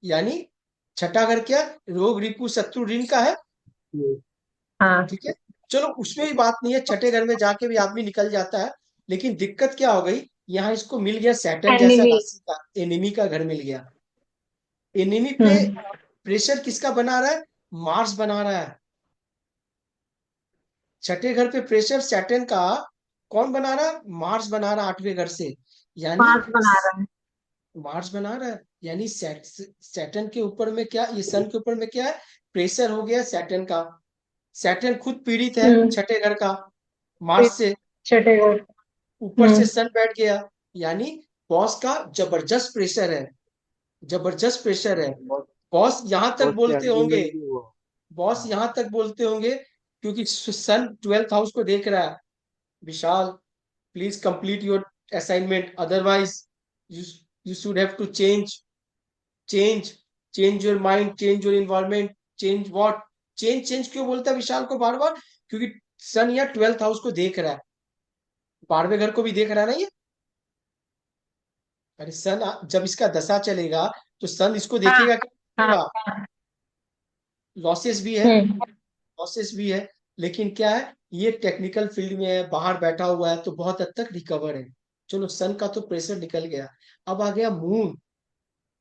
यानी छठा घर क्या? रोग रिपु शत्रु ऋण का है। हम्म, हाँ। ठीक है। चलो उसमें भी बात नहीं है, छठे घर में जाके भी आदमी निकल जाता है। लेकिन दिक्कत क्या हो गई? यहाँ इसको मिल गया सैटर्न जैसा एनिमी। राशि का एनिमी का घर मिल गया। एनिमी पे हम्म प्रेशर किसका बना रहा है? मार्स बना रहा है। छठे घर पे प्रेशर सैटर्न का कौन बना रहा है? मार्स बना रहा है आठवें घर से। यानी मार्स बना रहा है। मार्स बना रहा है। यानी सैटर्न के ऊपर में क्या, ये सन के ऊपर में क्या है? प्रेशर हो गया सैटर्न का। सैटर्न खुद पीड़ित है हम्म छठे घर का मार्स फिर से। छठे को। ऊपर से सन बैठ गया। यानी बॉस का जबरदस्त प्रेशर है, जबरदस्त प्रेशर है। बहुत बॉस यहां तक बहुत से बोलते होंगे, आर्गुमेंट भी हुआ। बॉस यहां तक बोलते होंगे, क्योंकि सन 12th हाउस को देख रहा है। Vishal, please complete your assignment, otherwise you you should have to change change your mind, change your environment. Change what? Change क्यों बोलता है विशाल को बार बार? क्योंकि सन या 12th हाउस को देख रहा है, 12वें घर को भी देख रहा है ना ये। अरे सन जब इसका दशा चलेगा तो सन इसको हाँ देखेगा कि नहीं हाँ देखेगा? हाँ। लॉसेस भी है, हम्म लॉसेस भी है। लेकिन क्या है, ये टेक्निकल फील्ड में है, बाहर बैठा हुआ है तो बहुत हद तक रिकवर है। चलो सन का तो प्रेशर निकल गया। अब आ गया मून।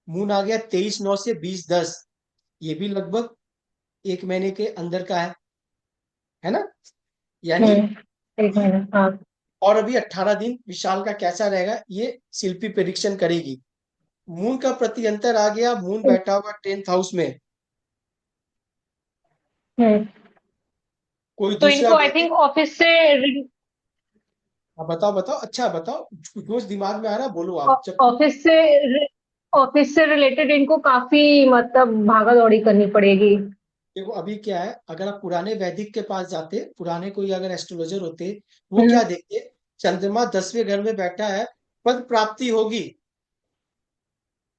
मून आ गया 23/9 से 20/10। ये भी लगभग एक महीने के अंदर का है ना? यानी एक मिनट हाँ। और अभी 18 दिन विशाल का कैसा रहेगा ये शिल्पी प्रेडिक्शन करेगी। मून का प्रति अंतर आ गया, मून बैठा हुआ 10th हाउस में। हम्म कोई तो दूसरा इनको आई वैदिक। थिंक ऑफिस से हाँ, बताओ बताओ, अच्छा बताओ। रोज दिमाग में आ रहा है, बोलो आप जब। ऑफिस से ऑफिस से रिलेटेड इनको काफी मतलब भागा दौड़ी करनी पड़ेगी। देखो अभी क्या है, अगर आप पुराने वैदिक के पास जाते, पुराने कोई अगर एस्ट्रोलॉजर होते, वो हम्म क्या देखते? चंद्रमा 10वें घर में बैठा है, पद प्राप्ति होगी।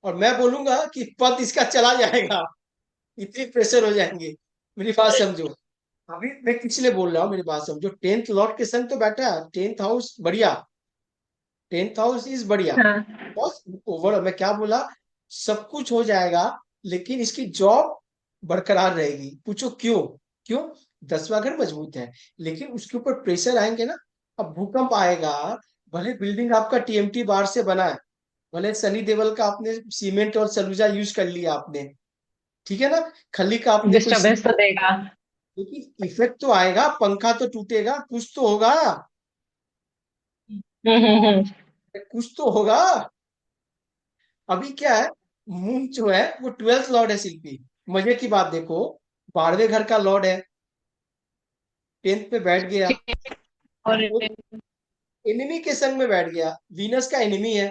और मैं बोलूंगा कि पद इसका चला जाएगा, इतनी प्रेशर हो जाएंगे। मेरी बात समझो। अभी मैं किस लिए बोल रहा हूँ, मेरी बात समझो। 10th लॉर्ड के संग तो बैठा है, 10th हाउस बढ़िया, 10th हाउस इज बढ़िया। हाँ बस ओवर मैं क्या बोला, सब कुछ हो जाएगा, लेकिन इसकी जॉब बरकरार रहेगी। पूछो क्यों? क्यों? 10वां घर मजबूत है, लेकिन उसके ऊपर प्रेशर आएंगे ना। अब भूकंप आएगा। भले बिल्डिंग आपका टीएमटी बार से बना है, भले सनी देवल का आपने सीमेंट और सलूजा यूज कर लिया आपने, ठीक है ना? खली का आपने कोई डिस्टरबेंस तो देगा। लेकिन इफेक्ट तो आएगा, पंखा तो टूटेगा, कुछ तो होगा, हम्म। कुछ तो होगा। अभी क्या है, मून जो है वो 12th लॉर्ड है शिल्पी। मजे की बात देखो, 12वें घर का लॉर्ड है, 10th पे बैठ गया। और वो एनिमी के संग में बैठ गया, वीनस का एनिमी है।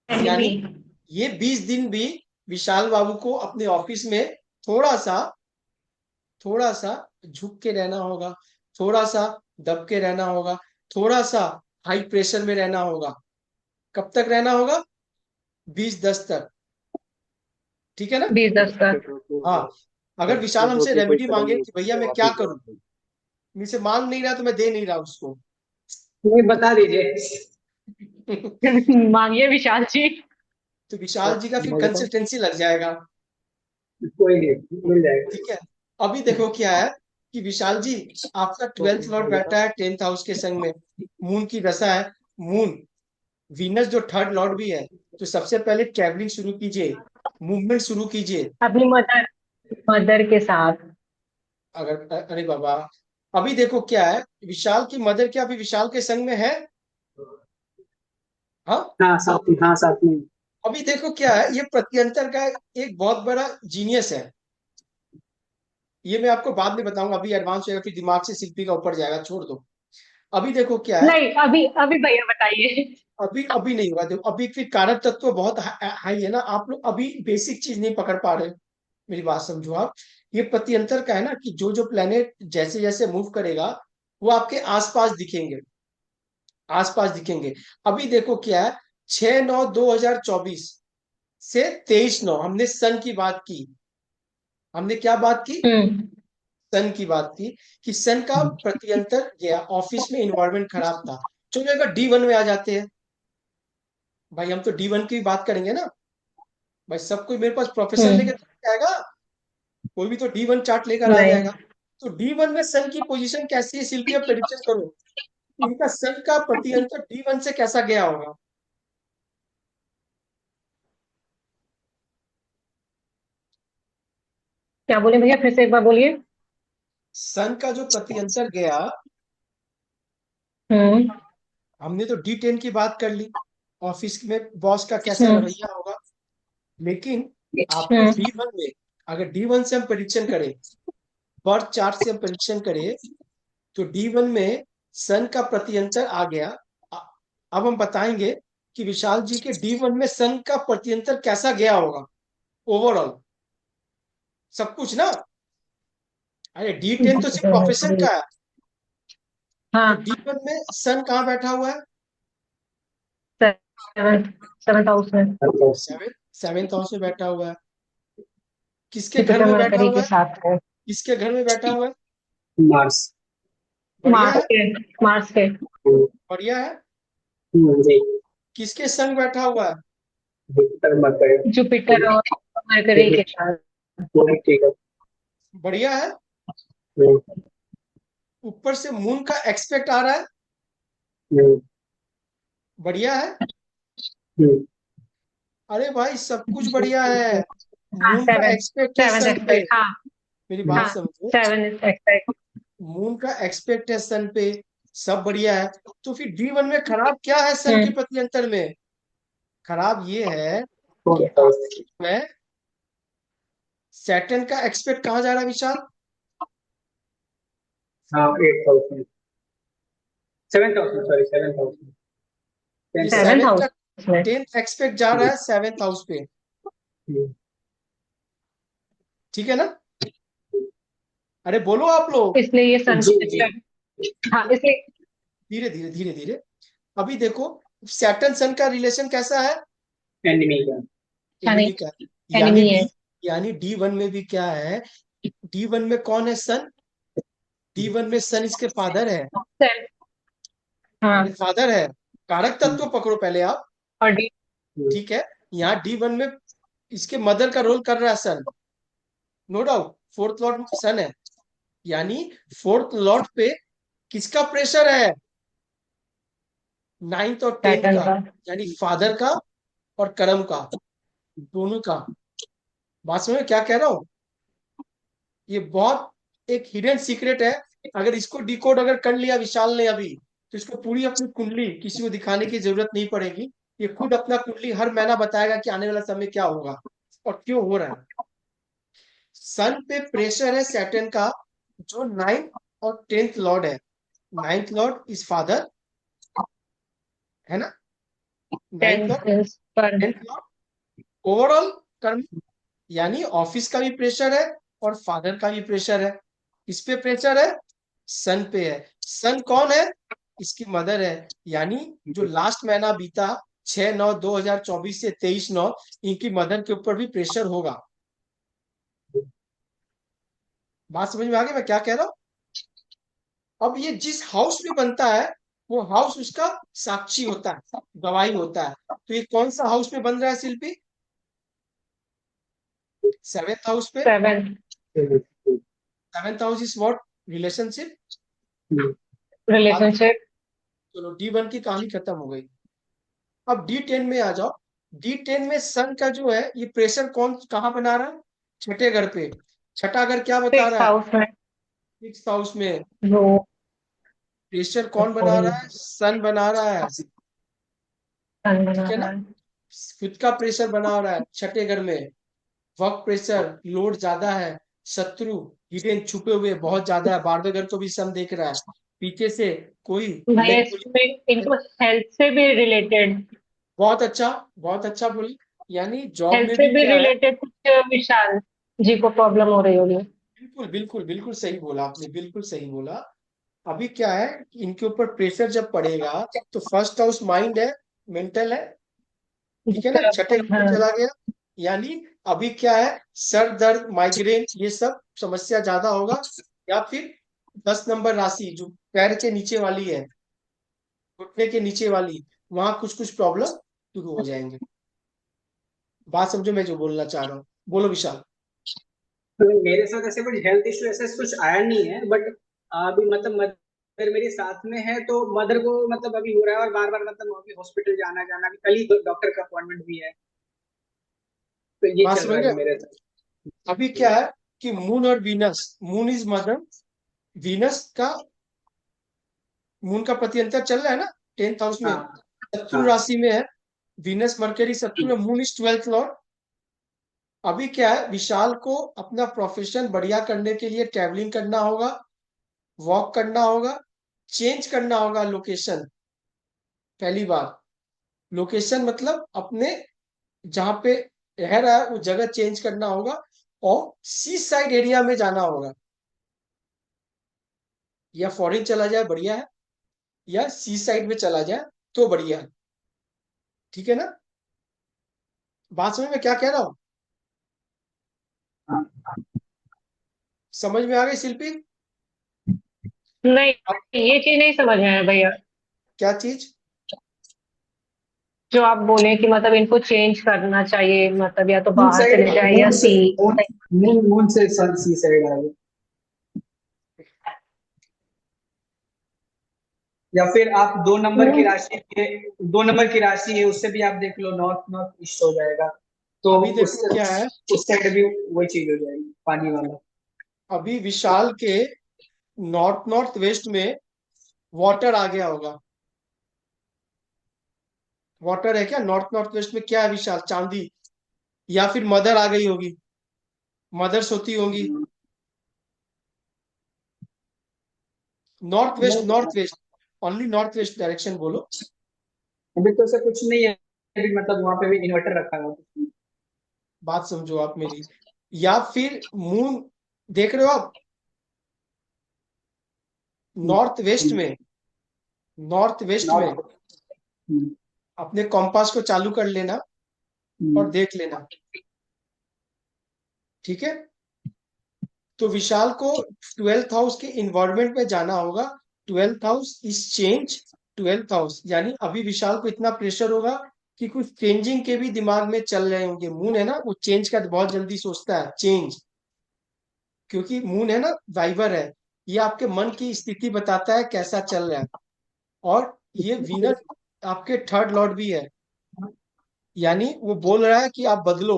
एनिमी। यानी ये 20 दिन भी विशाल बाबू को अपने ऑफिस में थोड़ा सा थोड़ा सा झुक के रहना होगा, थोड़ा सा दब के रहना होगा, थोड़ा सा हाई प्रेशर में रहना होगा। कब तक रहना होगा? 20-10 तक। ठीक है ना? 20-10 का। हाँ। अगर विशाल हमसे रेमेडी मांगे कि भैया मैं क्या करूं, मुझसे मांग नहीं रहा तो मैं दे नहीं रहा उसको। नहीं, बता दीजिए। मांगिए विशाल जी। तो विशाल जी का फिर मैं बताऊं? कंसिस्टेंसी लग जाएगा। कोई नहीं, मिल जाएगा। ठीक है। अभी देखो क्या है कि विशाल जी, आपका 12th लॉर्ड बैठा है 10th हाउस के संग में, मून की दशा है। मून, वीनस जो 3rd लॉर्ड भी है, तो सबसे पहले ट्रैवलिंग शुरू कीजिए, मूवमेंट शुरू कीजिए। अपनी मदर मदर के साथ। अगर अरे बाबा, अभी देखो क्या है, विशाल की मदर क्या अभी विशाल के संग में है? हाँ। हाँ साथ में, हाँ साथ में। अभी देखो क्या है, ये प्रत्यंतर का एक बहुत बड़ा जीनियस है। ये मैं आपको बाद में बताऊंगा, अभी एडवांस होगा फिर दिमाग से शिल्पी का ऊपर जाएगा, छोड़ दो। अभी देखो क्या है, नहीं, अभी अभी भैया बताइए। अभी अभी नहीं होगा। देखो अभी फिर कारक तत्व बहुत हाई है ना, आप लोग अभी बेसिक चीज नहीं पकड़ पा रहे। मेरी बात समझो आप। ये प्रत्यंतर का है ना कि जो जो प्लेनेट जैसे जैसे मूव करेगा, वो आपके आसपास दिखेंगे, आसपास दिखेंगे। अभी देखो क्या है, 6/9/2024 से 23/9 हमने सन की बात की। हमने क्या बात की? हम्म। सन की बात की कि सन का प्रत्यंतर गया, ऑफिस में इन्वायरमेंट खराब था। चलो अगर D1 में आ जाते हैं, भाई हम तो D1 की बात करेंगे ना। भाई सब कोई मेरे पास प्रोफेसर लेके हम्म। तो आएगा, कोई भी तो D1 चार्ट लेकर आ नहीं। जाएगा। तो D1 में सन की पोजीशन कैसी है शिल्पी, अब प्रेडिक्शन करो। इनका सन का प्रत्यंतर D1 से कैसा गया होगा? क्या बोले भैया, फिर से एक बार बोलिए। सन का जो प्रत्यंतर गया, हम्म। हमने तो D10 की बात कर ली, ऑफिस में बॉस का कैसा हम्म। रवैया होगा। लेकिन आपको हम्म। D1 में, अगर D1 से हम प्रेडिक्शन करें, बर्थ चार्ट से हम प्रेडिक्शन करें, तो D1 में सन का प्रत्यंतर आ गया। अ- अब हम बताएंगे कि विशाल जी के D1 में सन का प्रत्यंतर कैसा गया होगा ओवरऑल, सब कुछ ना। अरे D10 तो सिर्फ प्रोफेशन का है। तो हाँ। D1 में सन कहाँ बैठा हुआ है? सेवन सेवंथ हाउस में। सेवेंथ हाउस में बैठा हुआ है। किसके घर जुपिटर में बैठा मरकरी हुआ के है? साथ है। किसके घर में बैठा हुआ है? मार्स। बढ़िया मार्स है। के। मार्स के। बढ़िया है। जी। किसके संग बैठा हुआ है? Jupiter mercury. जुपिटर और मरकरी के साथ। वो भी ठीक है। बढ़िया है। हम्म, ऊपर से मून का एक्सपेक्ट आ रहा है। हम्म, बढ़िया है। हम्म। अरे भाई सब कुछ बढ़िया है। हाँ, मून का सेवन एक्सपेक्ट है सेवन सन पे। एक्सपेक्ट। हाँ। मेरी बात हाँ, समझो, 7 एक्सपेक्ट। मून का एक्सपेक्ट है सन पे, सब बढ़िया है। तो फिर D1 में खराब क्या है सन के हम्म। प्रत्यंतर में? खराब ये है कि फोर्थ हाउस। आपके में सैटर्न का एक्सपेक्ट कहाँ जा रहा है विशाल? हाँ, 8th हाउस में। 7th हाउस में, सॉरी, 7th हाउस में। ये 10th house. Seventh seventh house का में। 10th एक्सपेक्ट जा रहा है 7th हाउस पे। हम्म, ठीक है ना? अरे बोलो आप लोग। इसलिए ये सन जी को जी। हाँ, इसलिए। धीरे धीरे धीरे धीरे। अभी देखो सैटर्न सन का रिलेशन कैसा है? एनिमी का। एनिमी का। यानी एनिमी है। D1 में भी क्या है, D1 में कौन है? सन। D1 में सन इसके फादर है। सेवन। अरे हाँ। फादर है। कारक तत्व पकड़ो पहले आप। और डी। हम्म, ठीक है। यहाँ D1 में इसके मदर का रोल कर रहा है सन, नो डाउट। फोर्थ लॉर्ड सन है, यानी फोर्थ लॉर्ड पे किसका प्रेशर है? 9th और 10th सैटर्न का, का। यानी फादर का और कर्म का, दोनों का। बात समझ में क्या कह रहा हूं? ये बहुत एक हिडन सीक्रेट है। अगर इसको डिकोड अगर कर लिया विशाल ने अभी, तो इसको पूरी अपनी कुंडली किसी को दिखाने की जरूरत नहीं पड़ेगी। ये खुद अपना कुंडली हर महीना बताएगा कि आने वाला समय क्या होगा और क्यों हो रहा है। सन पे प्रेशर है सैटर्न का, जो 9th और 10th लॉर्ड है। 9th लॉर्ड इज फादर, है ना? 9th लॉर्ड, टेंथ पर। 10th लॉर्ड ओवरऑल कर्म, यानी ऑफिस का भी प्रेशर है और फादर का भी प्रेशर है। इस पे प्रेशर है, सन पे है। सन कौन है? इसकी मदर है। यानी जो लास्ट महीना बीता 6/9/2024 से 23/9, इनकी मदर के ऊपर भी प्रेशर होगा। बात समझ में आ गई मैं क्या कह रहा हूँ? अब ये जिस हाउस में बनता है वो हाउस उसका साक्षी होता है, गवाही होता है। तो ये कौन सा हाउस में बन रहा है शिल्पी? 7th हाउस पे। 7 7th house is what? Relationship. Relationship. चलो D1 की कहानी खत्म हो गई। अब D10 में आ जाओ। D10 में सन का जो है ये प्रेशर कौन कहाँ बना रहा है? छठे घर पे। छठा घर क्या बता 6th रहा है? हाउस में 6th हाउस में जो प्रेशर कौन बना रहा है? सन बना रहा है। सन ठीक बना है रहा ना? है। खुद का प्रेशर बना रहा है छठे घर में। वर्क प्रेशर, लोड ज्यादा है। शत्रु हिडन छुपे हुए बहुत ज्यादा है। 12वें घर को भी सन देख रहा है। पीछे से कोई भैया नेगेटिव। इसमें इनको हेल्थ से भी रिलेटेड, बहुत अच्छा, बहुत अच्छा बोली। यानी जॉब हेल्थ में से भी भी क्या है? रिलेटेड कुछ विशाल जी को प्रॉब्लम हो रही होगी। बिल्कुल बिल्कुल बिल्कुल सही बोला आपने, बिल्कुल सही बोला। अभी क्या है कि इनके ऊपर प्रेशर जब पड़ेगा तो फर्स्ट हाउस माइंड है, मेंटल है। ठीक है ना? छठे घर पे हाँ, चला गया। यानी अभी क्या है, सर दर्द, माइग्रेन, ये सब समस्या ज्यादा होगा। या फिर 10 नंबर राशि जो पैर के नीचे वाली है, घुटने के नीचे वाली, वहां कुछ कुछ प्रॉब्लम शुरू हो जाएंगे। बात समझो मैं जो बोलना चाह रहा हूँ। बोलो विशाल। तो मेरे साथ ऐसे कुछ हेल्थ इश्यू ऐसे कुछ आया नहीं है, बट अभी मतलब मदर मेरी साथ में है, तो मदर को मतलब अभी हो रहा है और बार बार मतलब अभी हॉस्पिटल जाना जाना, अभी कल ही डॉक्टर का अपॉइंटमेंट भी है। तो ये बात चल समझ रहा है गए? अभी मेरे साथ। अभी क्या है कि मून और Venus, moon is mother, Venus का, मून का प्रति अंतर चल रहा है ना 10th हाउस में। हाँ शत्रु हाँ। राशि में है। वीनस मरकरी शत्रु में, मून इज 12th लॉर्ड। अभी क्या है, विशाल को अपना प्रोफेशन बढ़िया करने के लिए ट्रैवलिंग करना होगा, वॉक करना होगा, चेंज करना होगा लोकेशन। पहली बार लोकेशन मतलब अपने जहां पे रह रहा है उस जगह चेंज करना होगा। और सी साइड एरिया में जाना होगा। या फॉरेन चला जाए बढ़िया है, या सी साइड में चला जाए तो बढ़िया है। ठीक है ना? बात समझ में क्या कह रहा हूं? समझ में आ गई शिल्पी? नहीं, अब ये चीज नहीं समझ में आया भैया। क्या चीज? जो आप बोले कि मतलब इनको चेंज करना चाहिए, मतलब या तो मून बाहर साइड, चले जाए या मून से सी। मून मून मून से सन सी साइड आ गई, या फिर आप 2 नंबर की राशि है, 2 नंबर की राशि है उससे भी आप देख लो, नॉर्थ नॉर्थ ईस्ट हो जाएगा। तो अभी देखो उससे क्या है, उस साइड भी वही चीज हो जाएगी, पानी वाला। अभी विशाल के नॉर्थ नॉर्थ वेस्ट में वाटर आ गया होगा। वाटर है क्या नॉर्थ नॉर्थ वेस्ट में? क्या है विशाल? चांदी। या फिर मदर आ गई होगी, मदर्स होती होंगी। नॉर्थ वेस्ट, नहीं, north west, only north west direction बोलो। अभी तो ऐसा कुछ नहीं है, अभी मतलब वहां पे भी इन्वर्टर रखा हुआ है। बात समझो आप मेरी। या फिर मून, देख रहे हो आप नॉर्थ वेस्ट में, नॉर्थ वेस्ट में नॉर्थ। अपने कॉम्पास को चालू कर लेना और देख लेना। ठीक है? तो विशाल को 12th हाउस के इन्वायरमेंट में जाना होगा। 12th house is change. 12th house यानी अभी विशाल को इतना प्रेशर होगा कि कुछ चेंजिंग के भी दिमाग में चल रहे होंगे। मून है ना, वो चेंज का बहुत जल्दी सोचता है, चेंज। क्योंकि मून है ना, वाइवर है। ये आपके मन की स्थिति बताता है कैसा चल रहा है। और ये वीनस आपके 3rd लॉर्ड भी है। यानी वो बोल रहा है कि आप बदलो,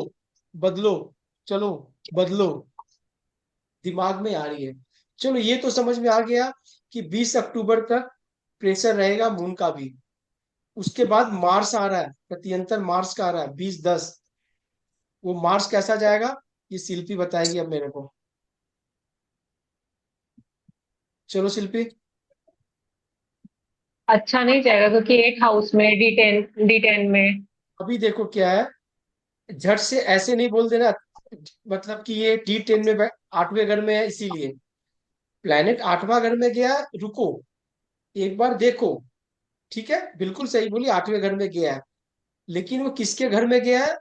बदलो, चलो बदलो, दिमाग में आ रही है। चलो ये तो समझ में आ गया कि 20 अक्टूबर तक प्रेशर रहेगा मून का भी। उसके बाद मार्स आ रहा है, प्रत्यंतर मार्स का आ रहा है 20/10। वो मार्स कैसा जाएगा ये शिल्पी बताएगी अब मेरे को। चलो शिल्पी। अच्छा नहीं जाएगा क्योंकि 8th हाउस में D10 में। अभी देखो क्या है, झट से ऐसे नहीं बोल देना, मतलब कि ये D10 में 8वें घर में है इसीलिए। प्लैनेट 8वां घर में गया, रुको, एक बार देखो। ठीक है, बिल्कुल सही बोली, 8वें घर में गया है, लेकिन वो किसके घर में गया है?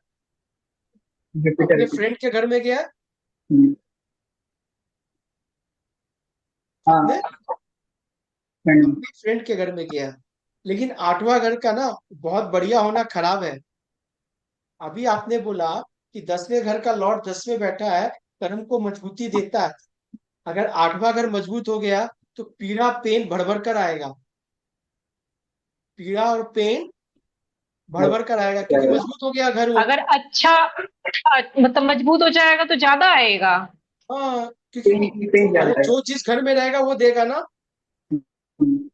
जुपिटर अपने की। फ्रेंड के घर में गया है। हम्म, अपने हाँ फ्रेंड। अपने फ्रेंड के घर में गया है। लेकिन 8वां घर का ना बहुत बढ़िया होना खराब है। अभी आपने बोला कि 10वें घर का लॉर्ड 10 में बैठा है, कर्म को मजबूती देता है। अगर 8वां घर मजबूत हो गया तो पीड़ा पेन बढ़ बढ़ कर आएगा। पीड़ा और पेन बढ़ बढ़ कर आएगा, क्योंकि मजबूत हो गया घर वो। अगर अच्छा मतलब मजबूत हो जाएगा तो ज्यादा आएगा। हाँ, क्योंकि पेन वो पेन अरे ज्यादा है। जो जिस घर में रहेगा वो देगा ना। हम्म,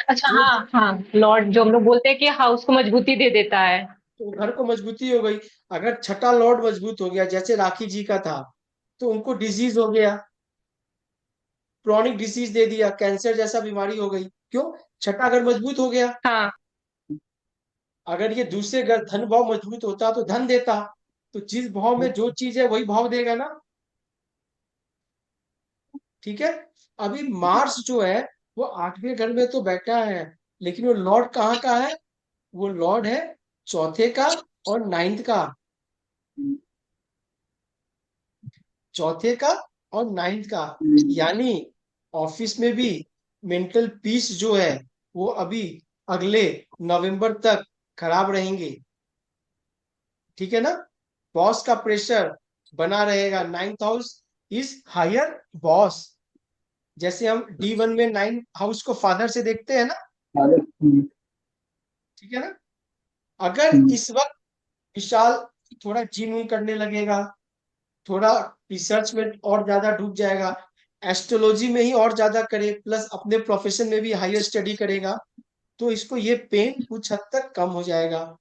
अच्छा, जो हाँ हाँ, लॉर्ड जो हम लोग बोलते हैं कि हाउस को मजबूती दे देता है। तो घर को मजबूती हो गई। अगर छठा लॉर्ड मजबूत हो गया, जैसे राखी जी का था, तो उनको डिजीज हो गया, क्रॉनिक डिसीज दे दिया, कैंसर जैसा बीमारी हो गई। क्यों? छठा घर मजबूत हो गया। हाँ। अगर ये दूसरे घर धन भाव मजबूत होता तो धन देता। तो जिस भाव में जो चीज है वही भाव देगा ना। ठीक है। अभी मार्स जो है वो 8वें घर में तो बैठा है, लेकिन वो लॉर्ड कहाँ का है? वो लॉर्ड है चौथे का और 9th का। चौथे का और 9th का। यानी ऑफिस में भी मेंटल पीस जो है वो अभी अगले नवंबर तक खराब रहेंगे। ठीक है ना? बॉस का प्रेशर बना रहेगा। 9th house is higher boss. जैसे हम D1 में 9th हाउस को फादर से देखते हैं ना। ठीक है ना? अगर इस वक्त विशाल थोड़ा जिम विम करने लगेगा, थोड़ा रिसर्च में और ज्यादा डूब जाएगा, एस्ट्रोलॉजी में ही और ज्यादा करे, प्लस अपने प्रोफेशन में भी हायर स्टडी करेगा, तो इसको ये पेन कुछ हद तक कम हो जाएगा।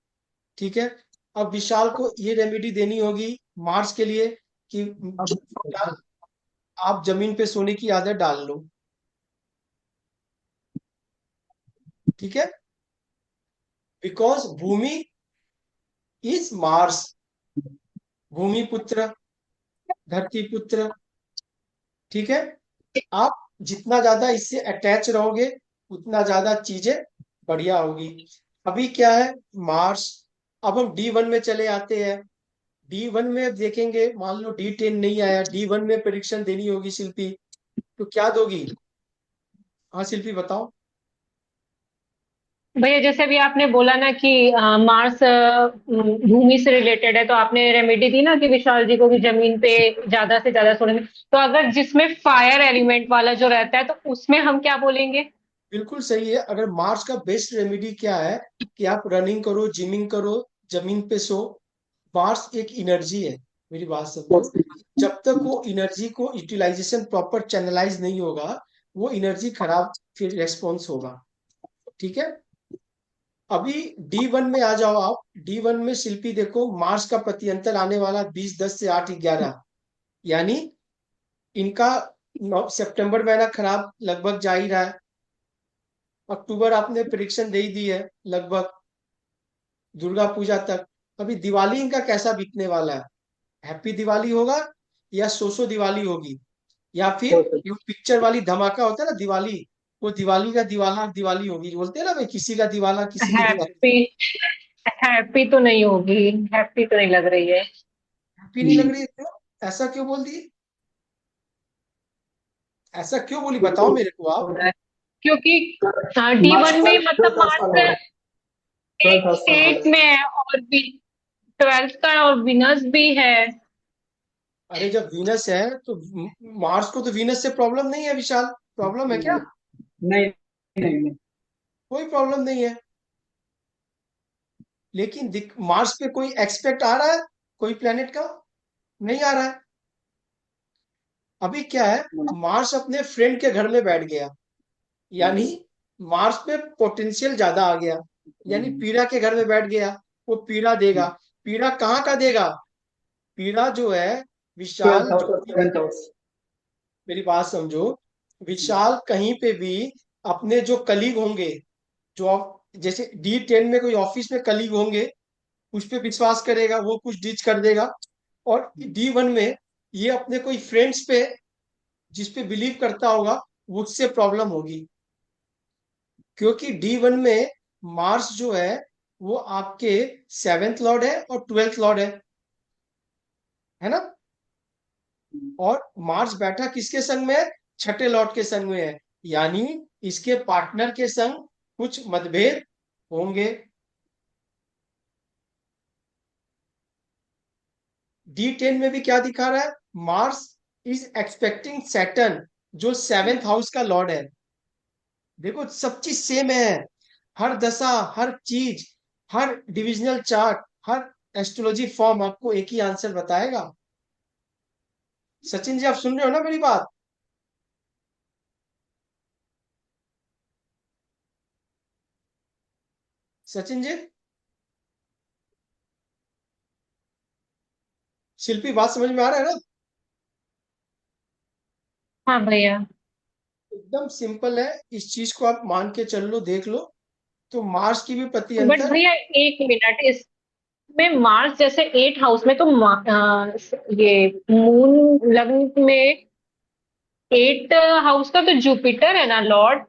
ठीक है। अब विशाल को ये रेमेडी देनी होगी मार्स के लिए कि आप जमीन पे सोने की आदत डाल लो। ठीक है, बिकॉज भूमि इज मार्स। भूमि पुत्र, धरती पुत्र। ठीक है। आप जितना ज्यादा इससे अटैच रहोगे उतना ज्यादा चीजें बढ़िया होगी। अभी क्या है, मार्स। अब हम D1 में चले आते हैं। D1 में अब देखेंगे, मान लो D10 नहीं आया, D1 में प्रेडिक्शन देनी होगी शिल्पी, तो क्या दोगी? हाँ शिल्पी बताओ। भैया जैसे अभी आपने बोला ना कि मार्स भूमि से रिलेटेड है, तो आपने रेमेडी दी ना कि विशाल जी को भी जमीन पे ज्यादा से ज्यादा सोने में। तो अगर जिसमें फायर एलिमेंट वाला जो रहता है तो उसमें हम क्या बोलेंगे? बिल्कुल सही है। अगर मार्स का बेस्ट रेमेडी क्या है कि आप रनिंग करो, जिमिंग करो, जमीन पे सो। मार्स एक एनर्जी है, मेरी बात समझो। जब तक वो एनर्जी को यूटिलाइजेशन प्रॉपर चैनलाइज नहीं होगा, वो एनर्जी खराब फिर रेस्पॉन्स होगा। ठीक है। अभी D1 में आ जाओ आप। D1 में शिल्पी देखो, मार्स का प्रत्यंतर आने वाला 2010 से 8/11, यानी इनका सितंबर महीना खराब लगभग जा ही रहा है। अक्टूबर आपने प्रिडिक्शन दे ही दी है लगभग, दुर्गा पूजा तक। अभी दिवाली इनका कैसा बीतने वाला है? हैप्पी दिवाली होगा या सोसो दिवाली होगी, या फिर जो पिक्चर वाली धमाका होता है ना दिवाली, वो दिवाली का दिवाला दिवाली होगी, बोलते हैं ना भाई, किसी का दिवाला किसी की दिवाली। हैप्पी हैप्पी तो नहीं होगी। हैप्पी तो नहीं लग रही है। हैप्पी नहीं लग रही है, क्यों? ऐसा क्यों बोल दिए? ऐसा क्यों बोली, बताओ मेरे को आप। हो रहा है क्योंकि D1 में मतलब मार्स एट में है, और भी 12th का और विनस भी है। अरे जब वीनस है तो मार्स को तो वीनस से प्रॉब्लम नहीं है विशाल। प्रॉब्लम है क्या? नहीं नहीं नहीं। कोई प्रॉब्लम नहीं है। लेकिन मार्स पे कोई एक्सपेक्ट आ रहा है कोई प्लेनेट का? नहीं आ रहा है। अभी क्या है, मार्स अपने फ्रेंड के घर में बैठ गया, यानी मार्स पे पोटेंशियल ज्यादा आ गया। यानी पीड़ा के घर में बैठ गया, वो पीड़ा देगा। पीड़ा कहाँ का देगा? पीड़ा जो है, विशाल 12th हाउस जो, और 7th हाउस। मेरी बात समझो, विशाल कहीं पे भी अपने जो कलीग होंगे, जो जैसे D10 में कोई ऑफिस में कलीग होंगे, उस पर विश्वास करेगा, वो कुछ डिच कर देगा। और D1 में ये अपने कोई फ्रेंड्स पे जिस पे बिलीव करता होगा उससे प्रॉब्लम होगी, क्योंकि D1 में मार्स जो है वो आपके 7th लॉर्ड है और 12th लॉर्ड है ना। और मार्स बैठा किसके संग में है? छठे लॉर्ड के संग में है, यानी इसके पार्टनर के संग कुछ मतभेद होंगे। D10 में भी क्या दिखा रहा है? मार्स इज एक्सपेक्टिंग सैटर्न, जो 7th हाउस का लॉर्ड है। देखो सब चीज सेम है, हर दशा, हर चीज, हर डिविजनल चार्ट, हर एस्ट्रोलॉजी फॉर्म आपको एक ही आंसर बताएगा। सचिन जी आप सुन रहे हो ना मेरी बात? सचिन जी, शिल्पी बात समझ में आ रहा है ना? हाँ भैया। एकदम सिंपल है, इस चीज को आप मान के चल लो, देख लो। तो मार्स की भी प्रति बट अंतर। भैया एक मिनट, इसमें मार्स जैसे 8 हाउस में तो ये मून लग्न में 8 हाउस का तो जुपिटर है ना लॉर्ड।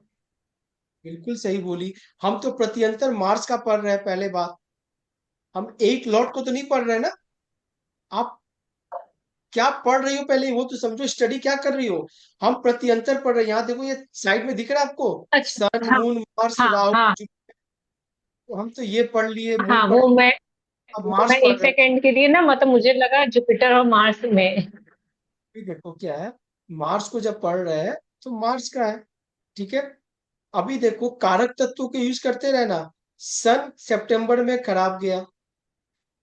बिल्कुल सही बोली। हम तो प्रति अंतर मार्स का पढ़ रहे हैं पहले बात, हम 8 लॉट को तो नहीं पढ़ रहे ना। आप क्या पढ़ रही हो पहले वो तो समझो, स्टडी क्या कर रही हो। हम प्रति अंतर पढ़ रहे हैं, यहाँ देखो ये साइड में दिख रहा है आपको, अच्छा। सन हाँ मून मार्स हाँ राहु हाँ तो हम तो ये पढ़ लिए, मून हाँ, पढ़ वो मैं लिया, अब मार्स पढ़ एक रहे हैं। सेकंड के लिए ना, मतलब मुझे लगा जुपिटर और मार्स में। अभी देखो क्या है, मार्स को जब पढ़ रहे हैं तो मार्स का है, ठीक है। अभी देखो कारक तत्वों को यूज करते रहना। सन सितंबर में खराब गया,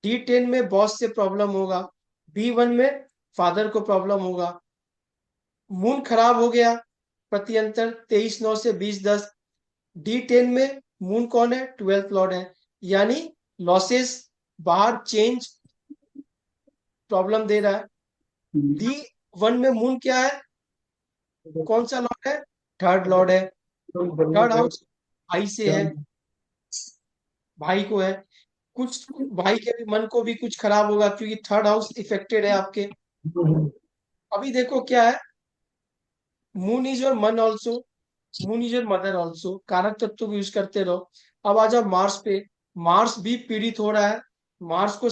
D10 में बॉस से प्रॉब्लम होगा, B1 में फादर को प्रॉब्लम होगा। मून खराब हो गया, प्रति अंतर 23/9 से 20/10। D10 में मून कौन है? 12th लॉर्ड है, यानी लॉसेस, बाहर चेंज, प्रॉब्लम दे रहा है। D1 में मून क्या है? कौन सा लॉर्ड है? थर्ड लॉर्ड है। थर्ड हाउस भाई से है, भाई को है। कुछ भाई के भी मन को भी कुछ खराब होगा, क्योंकि थर्ड हाउस इफेक्टेड है आपके। अभी देखो क्या है, मून इज योर मन also, moon is your mother also, कारक तत्व को यूज करते रहो। अब आ जाओ मार्स पे, मार्स भी पीड़ित हो रहा है। मार्स को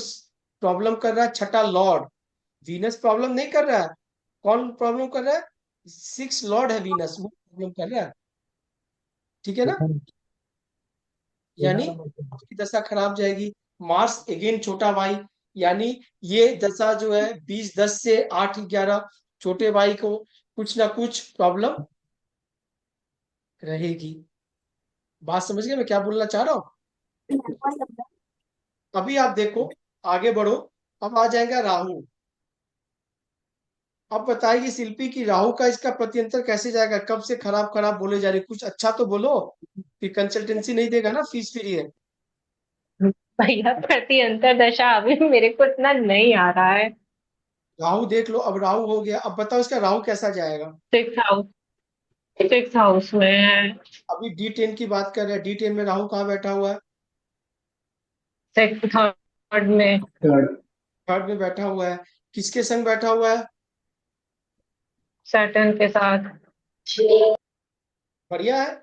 प्रॉब्लम कर रहा है छठा लॉर्ड। वीनस प्रॉब्लम नहीं कर रहा है, कौन प्रॉब्लम कर रहा है? 6 लॉर्ड है वीनस, वो प्रॉब्लम कर रहा है, ठीक है ना। यानी आपकी दशा खराब जाएगी। मार्स अगेन छोटा भाई, यानी ये दशा जो है 20/10 से 8/11, छोटे भाई को कुछ ना कुछ प्रॉब्लम रहेगी। बात समझ गए मैं क्या बोलना चाह रहा हूँ? अभी आप देखो, आगे बढ़ो। अब आ जाएगा राहु। अब बताइए शिल्पी की राहु का इसका प्रत्यंतर कैसे जाएगा? कब से खराब खराब बोले जा रहे, कुछ अच्छा तो बोलो, फिर कंसल्टेंसी नहीं देगा ना, फीस फ्री है। भैया प्रति अंतरदशा अभी मेरे को इतना नहीं आ रहा है। राहु देख लो, अब राहु हो गया, अब बताओ इसका राहु कैसा जाएगा। 6 हाउस, 6 हाउस में है। अभी D10 की बात कर रहे हैं, D10 में राहु कहाँ बैठा हुआ है? 6 थर्ड में। थर्ड में बैठा हुआ है। किसके संग बैठा हुआ है? सैटर्न के साथ। बढ़िया है,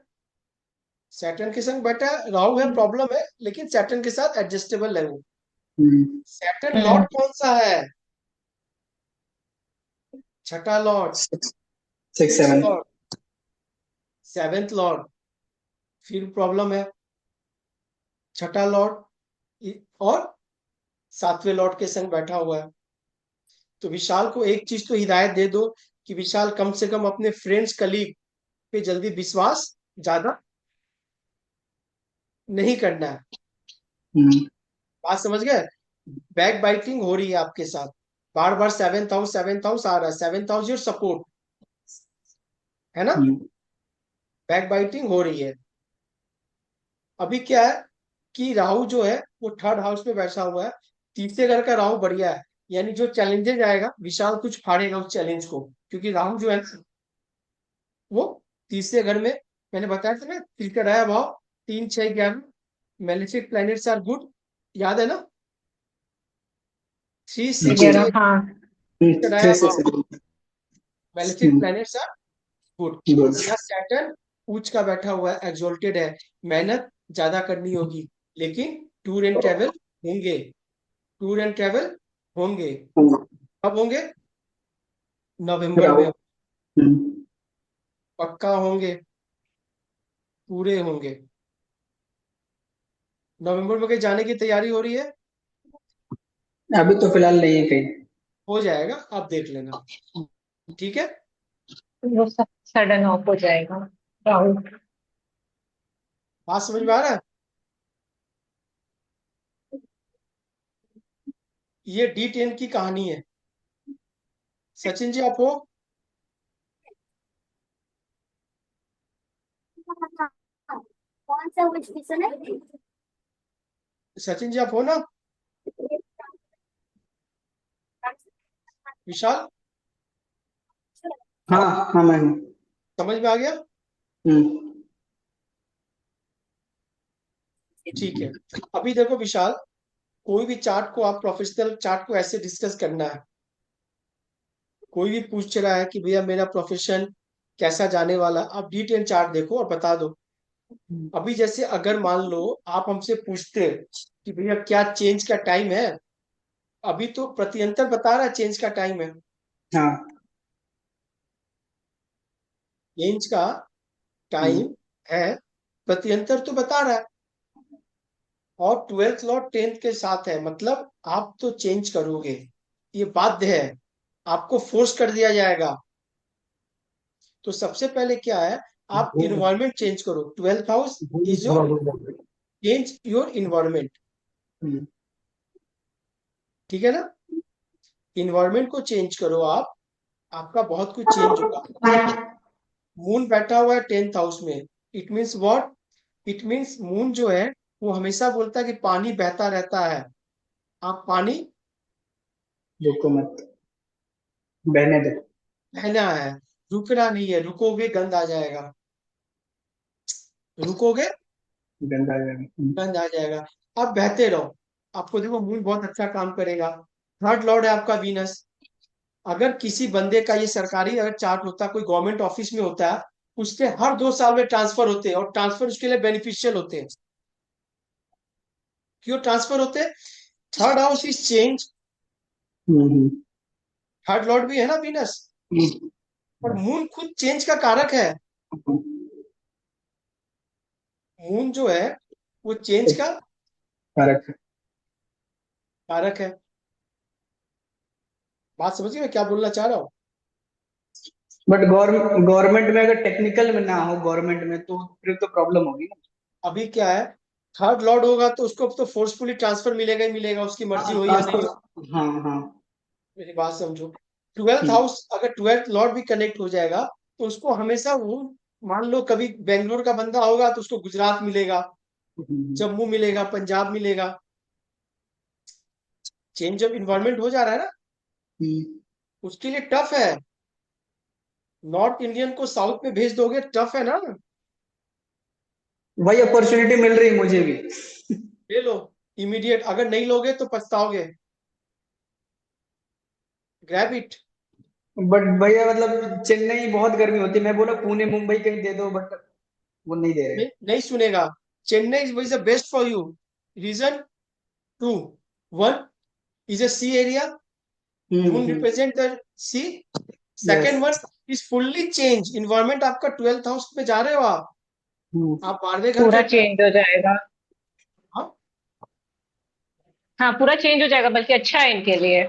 सैटर्न के संग बैठा है। राहु है प्रॉब्लम है, लेकिन सैटर्न के साथ एडजस्टेबल है वो। सैटर्न हम्म। लॉर्ड कौन सा है? छठा लॉर्ड, 6 7। लॉर्ड, 7th लॉर्ड, फिर प्रॉब्लम है। छठा लॉर्ड और 7वें लॉर्ड के संग बैठा हुआ है। तो विशाल को एक चीज तो हिदायत दे दो कि विशाल कम से कम अपने फ्रेंड्स कलीग पे जल्दी विश्वास ज्यादा नहीं करना है। बात समझ गए? बैक बाइटिंग हो रही है आपके साथ, बार बार 7th हाउस आ रहा है। 7th हाउस योर सपोर्ट है ना, बैक बाइटिंग हो रही है। अभी क्या है कि राहु जो है वो थर्ड हाउस में बैठा हुआ है। तीसरे घर का राहु बढ़िया है, यानी जो चैलेंजेस आएगा विशाल कुछ फाड़ेगा उस चैलेंज को, क्योंकि राहु जो है वो तीसरे घर में, मैंने बताया था ना, त्रिकोणीय भाव 3, 6, 11, मैलेफिक प्लैनेट्स आर गुड, याद है ना। 360 हाँ। चढ़ाया three mount. Sixty malefic planets are good. Good. यहाँ सैटर्न उच्च का बैठा हुआ है, एक्सोल्टेड है, मेहनत ज्यादा करनी होगी, लेकिन टूर एंड ट्रेवल होंगे, टूर एंड ट्रेवल होंगे। कब होंगे? नवंबर में पक्का होंगे, पूरे होंगे। नवंबर में कहीं जाने की तैयारी हो रही है? अभी तो फिलहाल नहीं है कहीं। हो जाएगा, आप देख लेना, ठीक है। वो सब सडन ऑफ हो जाएगा राहुल। बात समझ में आ रहा है? ये D10 की कहानी है। सचिन जी आप हो? कौन सा विच मिशन है? सचिन जी आप हो ना? विशाल, हाँ हाँ मैं हूँ। समझ में आ गया? हम्म। ठीक है। अभी देखो विशाल, कोई भी चार्ट को आप प्रोफेशनल चार्ट को ऐसे डिस्कस करना है। कोई भी पूछ रहा है कि भैया मेरा प्रोफेशन कैसा जाने वाला, आप D10 चार्ट देखो और बता दो। अभी जैसे अगर मान लो आप हमसे पूछते कि भैया क्या चेंज का टाइम है, अभी तो प्रत्यंतर बता रहा है चेंज का टाइम है। हाँ। चेंज का टाइम है, प्रत्यंतर तो बता रहा है, और 12th लॉ 10th के साथ है, मतलब आप तो चेंज करोगे, ये बाध्य है, आपको फोर्स कर दिया जाएगा। तो सबसे पहले क्या है, आप इन्वायरमेंट चेंज करो। 12th house is your change your environment, ठीक है ना। इन्वायरमेंट को चेंज करो आप, आपका बहुत कुछ चेंज होगा। मून बैठा हुआ है 10th हाउस में, it means what? It means moon जो है वो हमेशा बोलता है कि पानी बहता रहता है, आप पानी रुको मत, बहने दो। बहना है, रुकना नहीं है, रुकोगे गंद आ जाएगा, रुकोगे गंदा जाएगा। गंद आ जाएगा। आप बहते रहो, आपको देखो मून बहुत अच्छा काम करेगा। थर्ड लॉर्ड है आपका वीनस। अगर किसी बंदे का ये सरकारी अगर चार्ट होता, कोई गवर्नमेंट ऑफिस में होता है, उसके हर 2 साल में ट्रांसफर होते हैं, और ट्रांसफर उसके लिए बेनिफिशियल होते हैं। क्यों ट्रांसफर होते हैं? Third house is change, hmm. Third Lord भी है ना वीनस, और मून खुद चेंज का कारक है। मून जो है वो चेंज का फर्क है। कारक है। बात समझिए मैं क्या बोलना चाह रहा हूँ। बट गवर्नमेंट में अगर टेक्निकल में ना हो गवर्नमेंट में तो फिर तो प्रॉब्लम होगी ना। अभी क्या है, थर्ड लॉर्ड होगा तो उसको तो फोर्सफुली ट्रांसफर मिलेगा ही मिलेगा, उसकी मर्जी हो या नहीं हो। हाँ हाँ। मेरी बात समझो। 12th हाउस अगर 12th लॉर्ड भी कनेक्ट हो जाएगा तो उसको हमेशा वो, मान लो कभी बेंगलोर का बंदा होगा तो उसको गुजरात मिलेगा, जम्मू मिलेगा, पंजाब मिलेगा। चेंज ऑफ इन्वायरमेंट हो जा रहा है ना, उसके लिए टफ है। नॉर्थ इंडियन को साउथ में भेज दोगे, टफ है ना। वही अपॉर्चुनिटी मिल रही मुझे भी। ले लो इमीडिएट, अगर नहीं लोगे तो पछताओगे। Grab it. बट भैया मतलब चेन्नई बहुत गर्मी होती है, मैं बोला पुणे मुंबई कहीं दे दो, बट वो नहीं दे रहे। नहीं, नहीं सुनेगा। Chennai is the best for you. Reason two, one is a sea area, moon represent the sea. Yes. Second one is fully change environment, आपका 12th हाउस में जा रहे हो आप 12वें घर पूरा का। चेंज हो जाएगा। हाँ, हाँ, पूरा चेंज हो जाएगा, बल्कि अच्छा है इनके लिए।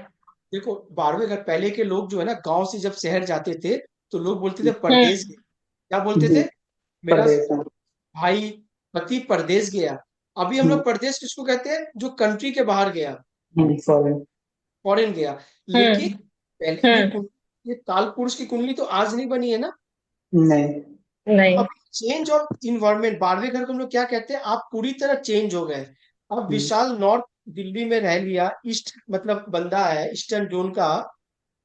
देखो 12वें घर, पहले के लोग जो है ना गांव से जब शहर जाते थे तो लोग बोलते थे परदेश हम्म। गए। क्या बोलते थे? मेरा परदेश। भाई पति परदेश गया। अभी हम लोग परदेश किसको कहते हैं? जो कंट्री के बाहर गया, फॉरेन। फॉरेन गया। लेकिन हम्म। पहले ये हम्म। ये काल पुरुष की कुंडली तो आज नहीं बनी है ना। नहीं। नहीं। अब चेंज ऑफ इन्वायरमेंट, 12वें घर को हम लोग क्या कहते हैं, आप पूरी तरह चेंज हो गए। अब विशाल नॉर्थ दिल्ली में रह लिया, ईस्ट मतलब बंदा है ईस्टर्न जोन का,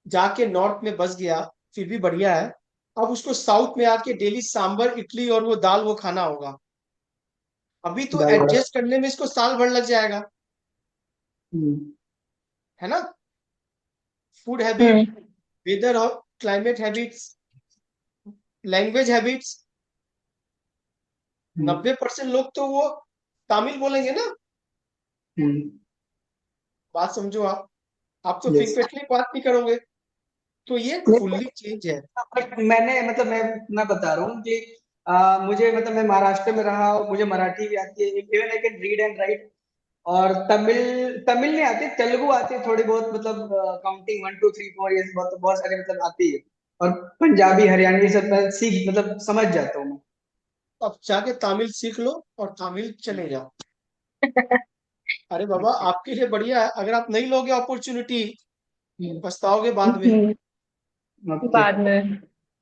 जाके नॉर्थ में बस गया, फिर भी बढ़िया है। अब उसको साउथ में आके डेली सांबर इडली और वो दाल वो खाना होगा। अभी तो दाल बड़ा। एडजस्ट करने में इसको साल भर लग जाएगा, है ना। फूड हैबिट, हम्म वेदर और क्लाइमेट हैबिट्स, लैंग्वेज हैबिट्स। हम्म, 90% लोग तो वो तमिल बोलेंगे ना। हम्म, बात समझो आप तो यस। फ्रिक्वेंटली बात नहीं करोगे। तो ये फुल्ली चेंज है। बट मैंने मतलब मैं बता रहा हूँ कि मुझे मतलब मैं महाराष्ट्र में रहा हूँ, मुझे मराठी भी आती है, even I can read and right. और तमिल तमिल नहीं आती, तेलुगु आती है थोड़ी बहुत, मतलब काउंटिंग 1 2 3 4 ये बहुत बहुत सारे मतलब आती है। और पंजाबी हरियाणवी सब मैं सीख मतलब समझ जाता हूँ मैं। अब जाके तमिल सीख लो और तमिल चले जाओ। अरे बाबा आपके लिए बढ़िया है। अगर आप नहीं लोगे अपॉर्चुनिटी, पछताओगे बाद में। हम्म, ओके। बाद में।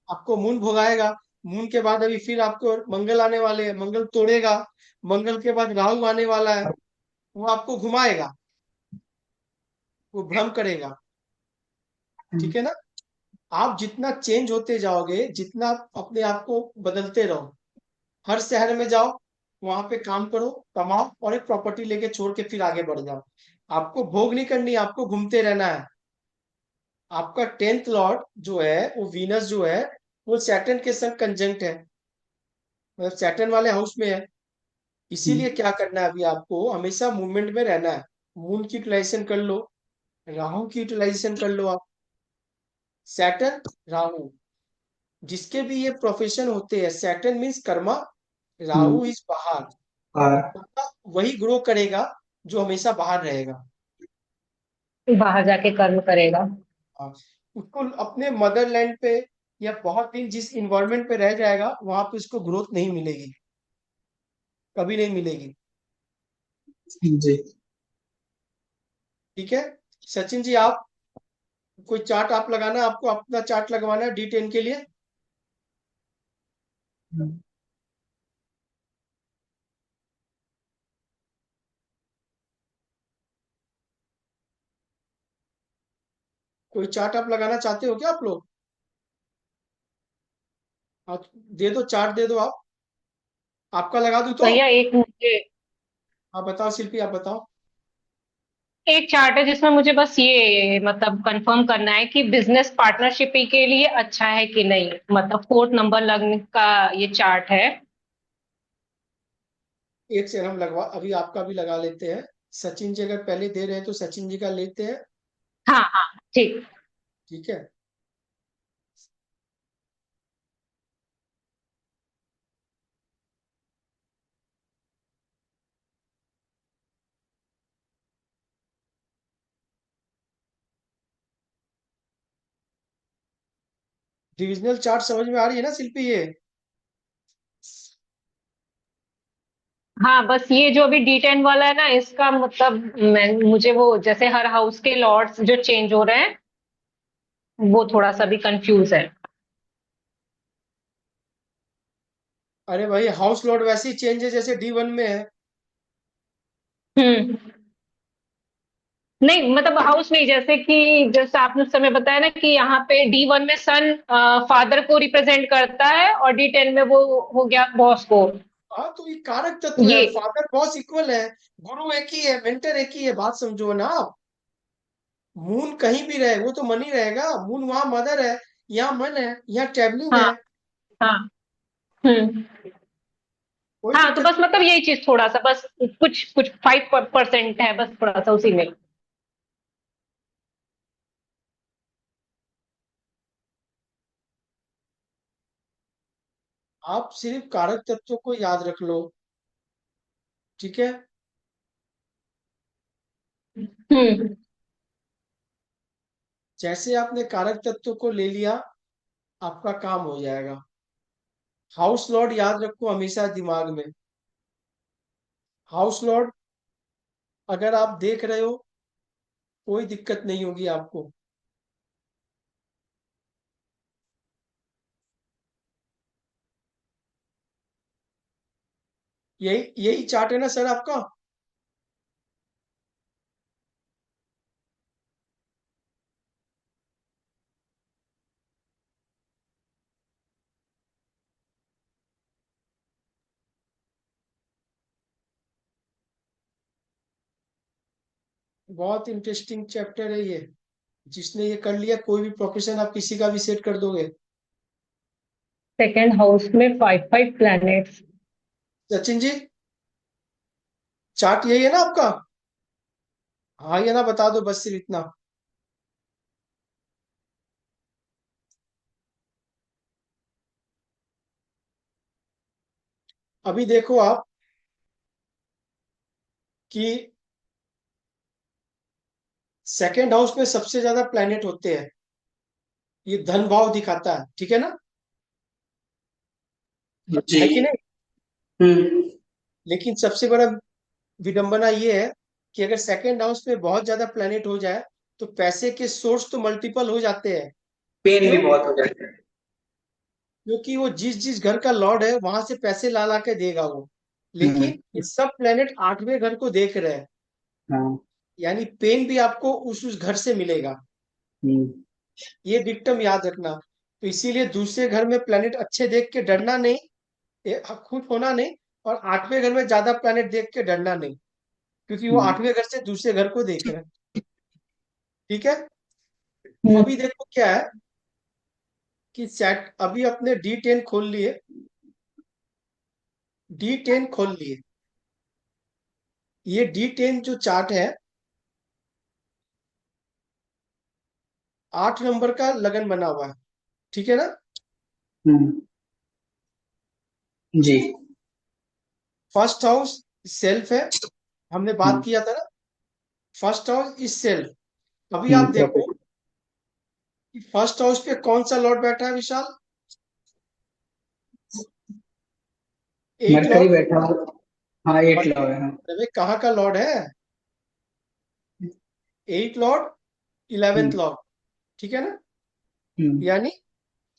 आपको मून भोगाएगा। मून के बाद अभी फिर आपको मंगल आने वाले हैं, मंगल तोड़ेगा। मंगल के बाद राहु आने वाला है, वो आपको घुमाएगा, वो भ्रम करेगा। ठीक है ना। आप जितना चेंज होते जाओगे, जितना आप अपने आप को बदलते रहो, हर शहर में जाओ, वहां पे काम करो, कमाओ और एक प्रॉपर्टी लेके छोड़ के फिर आगे बढ़ जाओ। आपको भोग नहीं करनी, आपको घूमते रहना है। आपका 10th लॉर्ड जो है, वो वीनस जो है, वो सैटर्न के संग कंजंक्ट है, मतलब सैटर्न वाले हाउस में है। इसीलिए क्या करना है, अभी आपको हमेशा मूवमेंट में रहना है। मून की यूटिलाइजेशन कर लो, राहु की यूटिलाइजेशन कर लो आप। सैटर्न, राहु, जिसके भी ये प्रोफेशन होते हैं, Saturn means Karma, Rahu is बाहर। हाँ। वही ग्रो करेगा जो हमेशा बाहर रहेगा। बाहर जाके कर्म करेगा। हाँ, उसको अपने मदरलैंड पे या बहुत दिन जिस इन्वायरमेंट पे रह जाएगा, वहां पे उसको ग्रोथ नहीं मिलेगी, कभी नहीं मिलेगी। जी। ठीक है। सचिन जी, आप कोई चार्ट आप लगाना, आपको अपना चार्ट लगवाना है D10 के लिए। कोई चार्ट आप लगाना चाहते हो क्या आप लोग? आप दे दो, चार्ट दे दो आप। आपका लगा दूं तो? भैया एक मुझे आप बताओ शिल्पी, आप बताओ। एक चार्ट है जिसमें मुझे बस ये मतलब कंफर्म करना है कि बिजनेस पार्टनरशिप के लिए अच्छा है कि नहीं, मतलब 4th नंबर लगने का ये चार्ट है। एक से हम लगवा, अभी आपका भी लगा लेते हैं। सचिन जी अगर पहले दे रहे हैं तो सचिन जी का लेते हैं। हाँ हाँ ठीक। ठीक है। डिविजनल चार्ट समझ में आ रही है ना शिल्पी ये? हाँ बस ये जो अभी D10 वाला है ना, इसका मतलब मुझे वो जैसे हर हाउस के लॉर्ड्स जो चेंज हो रहे हैं, वो थोड़ा सा भी कंफ्यूज है। अरे भाई हाउस लॉर्ड वैसे ही चेंज है जैसे D1 में है। हम्म। नहीं मतलब हाउस नहीं, जैसे कि जैसे आपने उस समय बताया ना कि यहाँ पे D1 में सन फादर को रिप्रेजेंट करता है और D10 में वो हो गया बॉस को। हाँ तो ये कारक तत्व है, ये फादर बॉस इक्वल है। गुरु एक ही है, मेंटर एक ही है, बात समझो ना आप। मून कहीं भी रहे वो तो मन ही रहेगा। मून वहां मदर है, यहाँ मन है, यहाँ ट्रेवलिंग हाँ है। हाँ। हम्म। कोई हाँ तो दिक्कत बस नहीं। मतलब यही चीज थोड़ा सा बस कुछ कुछ 5% है बस थोड़ा सा उसी में। आप सिर्फ कारक तत्वों को याद रख लो। ठीक है। हम्म जैसे आपने कारक तत्वों को ले लिया, आपका काम हो जाएगा। हाउस लॉर्ड याद रखो हमेशा दिमाग में। हाउस लॉर्ड अगर आप देख रहे हो, कोई दिक्कत नहीं होगी आपको। यही यही चार्ट है ना सर आपका? बहुत इंटरेस्टिंग चैप्टर है ये। जिसने ये कर लिया, कोई भी प्रोफेशन आप किसी का भी सेट कर दोगे। सेकेंड हाउस में 5 प्लैनेट्स। सचिन जी, चार्ट यही है ना आपका? हाँ या ना बता दो, बस सिर्फ इतना। अभी देखो आप कि सेकेंड हाउस में सबसे ज्यादा प्लैनेट होते हैं, ये धन भाव दिखाता है, ठीक है ना? जी। है कि नहीं? हम्म। लेकिन सबसे बड़ा विडंबना ये है कि अगर सेकेंड हाउस में बहुत ज्यादा प्लैनेट हो जाए तो पैसे के सोर्स तो मल्टीपल हो जाते हैं। पेन भी क्यों? बहुत हो जाता है। क्योंकि वो जिस जिस घर का लॉर्ड है वहां से पैसे ला ला के देगा वो। हम्म। लेकिन ये सब प्लैनेट आठवें घर को देख रहे हैं, हाँ। यानी पेन भी आपको उस घर से मिलेगा। हम्म। ये डिक्टम याद रखना। तो इसीलिए दूसरे घर में प्लैनेट अच्छे देख के डरना नहीं, खुश होना नहीं। और आठवें घर में ज्यादा प्लैनेट देख के डरना नहीं, क्योंकि वो हम्म। आठवें घर से दूसरे घर को देख रहे हैं। ठीक है? तो हम्म। अभी देखो क्या है कि सेट अभी अपने D10 खोल लिए, D10 खोल लिए। ये D10 जो चार्ट है, 8 नंबर का लगन बना हुआ है, ठीक है ना? हम्म। जी। फर्स्ट हाउस सेल्फ है, हमने बात हम्म। किया था ना। First house is self. अभी आप देखो प्रॉफिट। कि फर्स्ट हाउस पे कौन सा लॉर्ड बैठा है विशाल? Eight mercury Lord. बैठा हो। हाँ, 8 लॉ है, हाँ। अरे कहाँ का लॉर्ड है? एट लॉर्ड, इलेवेंथ हम्म। लॉर्ड, ठीक है ना? हम्म। यानी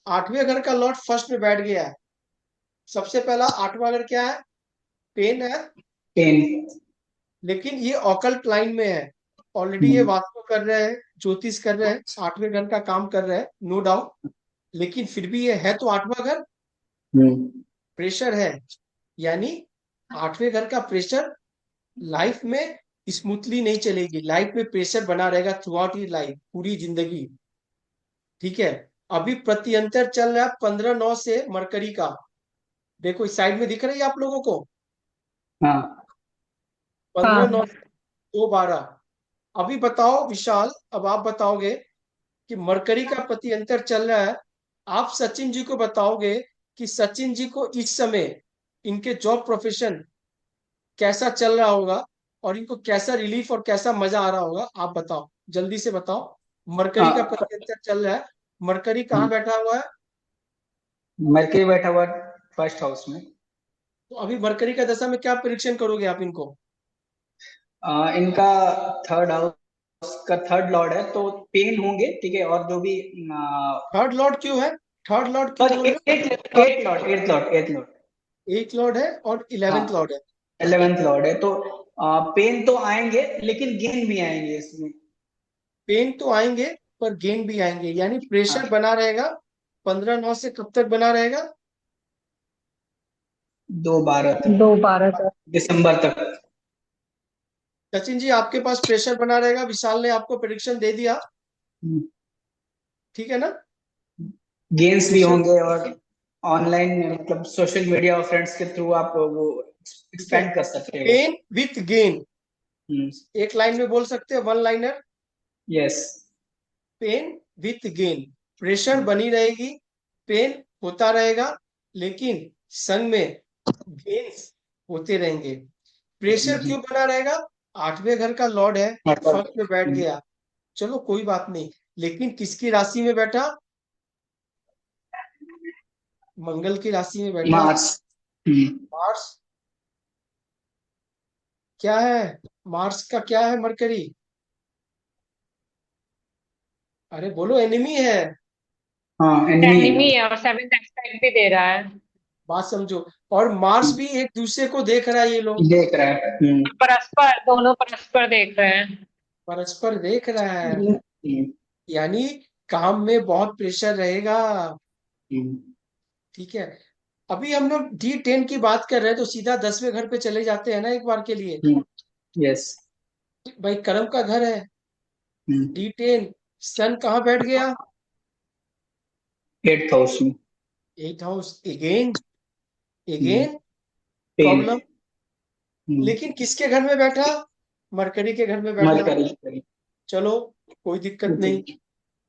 आठवें घर का लॉर्ड फर्स्ट में बैठ गया है। सबसे पहला आठवां घर क्या है? पेन है। 10। लेकिन ये ऑकल्ट लाइन में है, ऑलरेडी ये हम्म। वास्तु कर रहे हैं, ज्योतिष कर रहे हैं, आठवें घर का काम कर रहे हैं, नो डाउट। लेकिन फिर भी ये है तो आठवां घर, हम्म। प्रेशर है। यानी आठवें घर का प्रेशर लाइफ में स्मूथली नहीं चलेगी, लाइफ में प्रेशर बना रहेगा थ्रू आउट ये लाइफ, पूरी जिंदगी। ठीक है? अभी प्रत्यंतर चल रहा है 15/9 से मरकरी का। देखो इस साइड में दिख रही है आप लोगों को? हाँ। 15/9 हाँ। 2/12। अभी बताओ विशाल, अब आप बताओगे कि मरकरी का प्रत्यंतर चल रहा है। आप सचिन जी को बताओगे कि सचिन जी को इस समय इनके जॉब प्रोफेशन कैसा चल रहा होगा, और इनको कैसा रिलीफ और कैसा मजा आ रहा होगा। आप बताओ, जल्दी से बताओ। मरकरी का हाँ। प्रत्यंतर चल रहा है, मरकरी कहाँ बैठा हुआ है? मरकरी बैठा हुआ फर्स्ट हाउस में। तो अभी मरकरी का दशा में क्या प्रिडिक्शन करोगे आप इनको? इनका थर्ड हाउस का थर्ड लॉर्ड है, तो पेन होंगे, ठीक है, और जो भी थर्ड लॉर्ड क्यों है? थर्ड लॉर्ड क्यों बोल रहे एट लॉर्ड, एट लॉर्ड। हो? एक लॉर्ड है और हाँ, 11th लॉर्ड है। 11th लॉर्ड है, तो पेन तो आएंगे लेकिन गेन भी आएंगे इसमें। पेन तो आएंगे पर गेन भी आएंगे, यानी प्रेशर हाँ, बना रहेगा। 15/9 से कब तक बना रहेगा? 2/12 तक, 2/12 तक। दिसंबर तक। सचिन जी आपके पास प्रेशर बना रहेगा, विशाल ने आपको प्रिडिक्शन दे दिया, ठीक है ना? गेम्स भी प्रेशर, होंगे, और ऑनलाइन मतलब सोशल मीडिया और फ्रेंड्स के थ्रू आप वो ठीक है। एक्सपेंड कर सकते हो। Pain with gain, hmm. एक लाइन में बोल सकते हैं, one liner. Yes. Pain with gain, pressure बनी रहेगी, पेन होता रहेगा, लेकिन संग में गेन्स होते रहेंगे। प्रेशर क्यों बना रहेगा? आठवें घर का लॉर्ड है, फर्स्ट में बैठ गया, चलो कोई बात नहीं। लेकिन किसकी राशि में बैठा? मंगल की राशि में बैठा। मार्स। मार्स क्या है? मार्स का क्या है? मरकरी, अरे बोलो, एनिमी है। हाँ, एनिमी है। एनिमी है और 7th एस्पेक्ट भी दे रहा है। बात समझो। और मार्स भी एक दूसरे को देख रहा है, ये लोग देख रहा है। परस्पर, दोनों परस्पर देख रहे हैं। परस्पर देख रहा है। हम्म। यानी काम में बहुत प्रेशर रहेगा। हम्म। ठीक है? अभी हम लोग D10 की बात कर रहे हैं, तो सीधा 10वें घर पे चले जाते हैं ना एक बार के लिए। यस। भाई कर्म का घर है हम्म। D10, सन कहाँ बैठ गया? 8th हाउस में। 8th house. एगेन हम्म, एगेन पेन। प्रॉब्लम। हम्म, लेकिन किसके घर में बैठा? मरकरी के घर में बैठा। मरकरी। चलो, कोई दिक्कत नहीं। ठीक।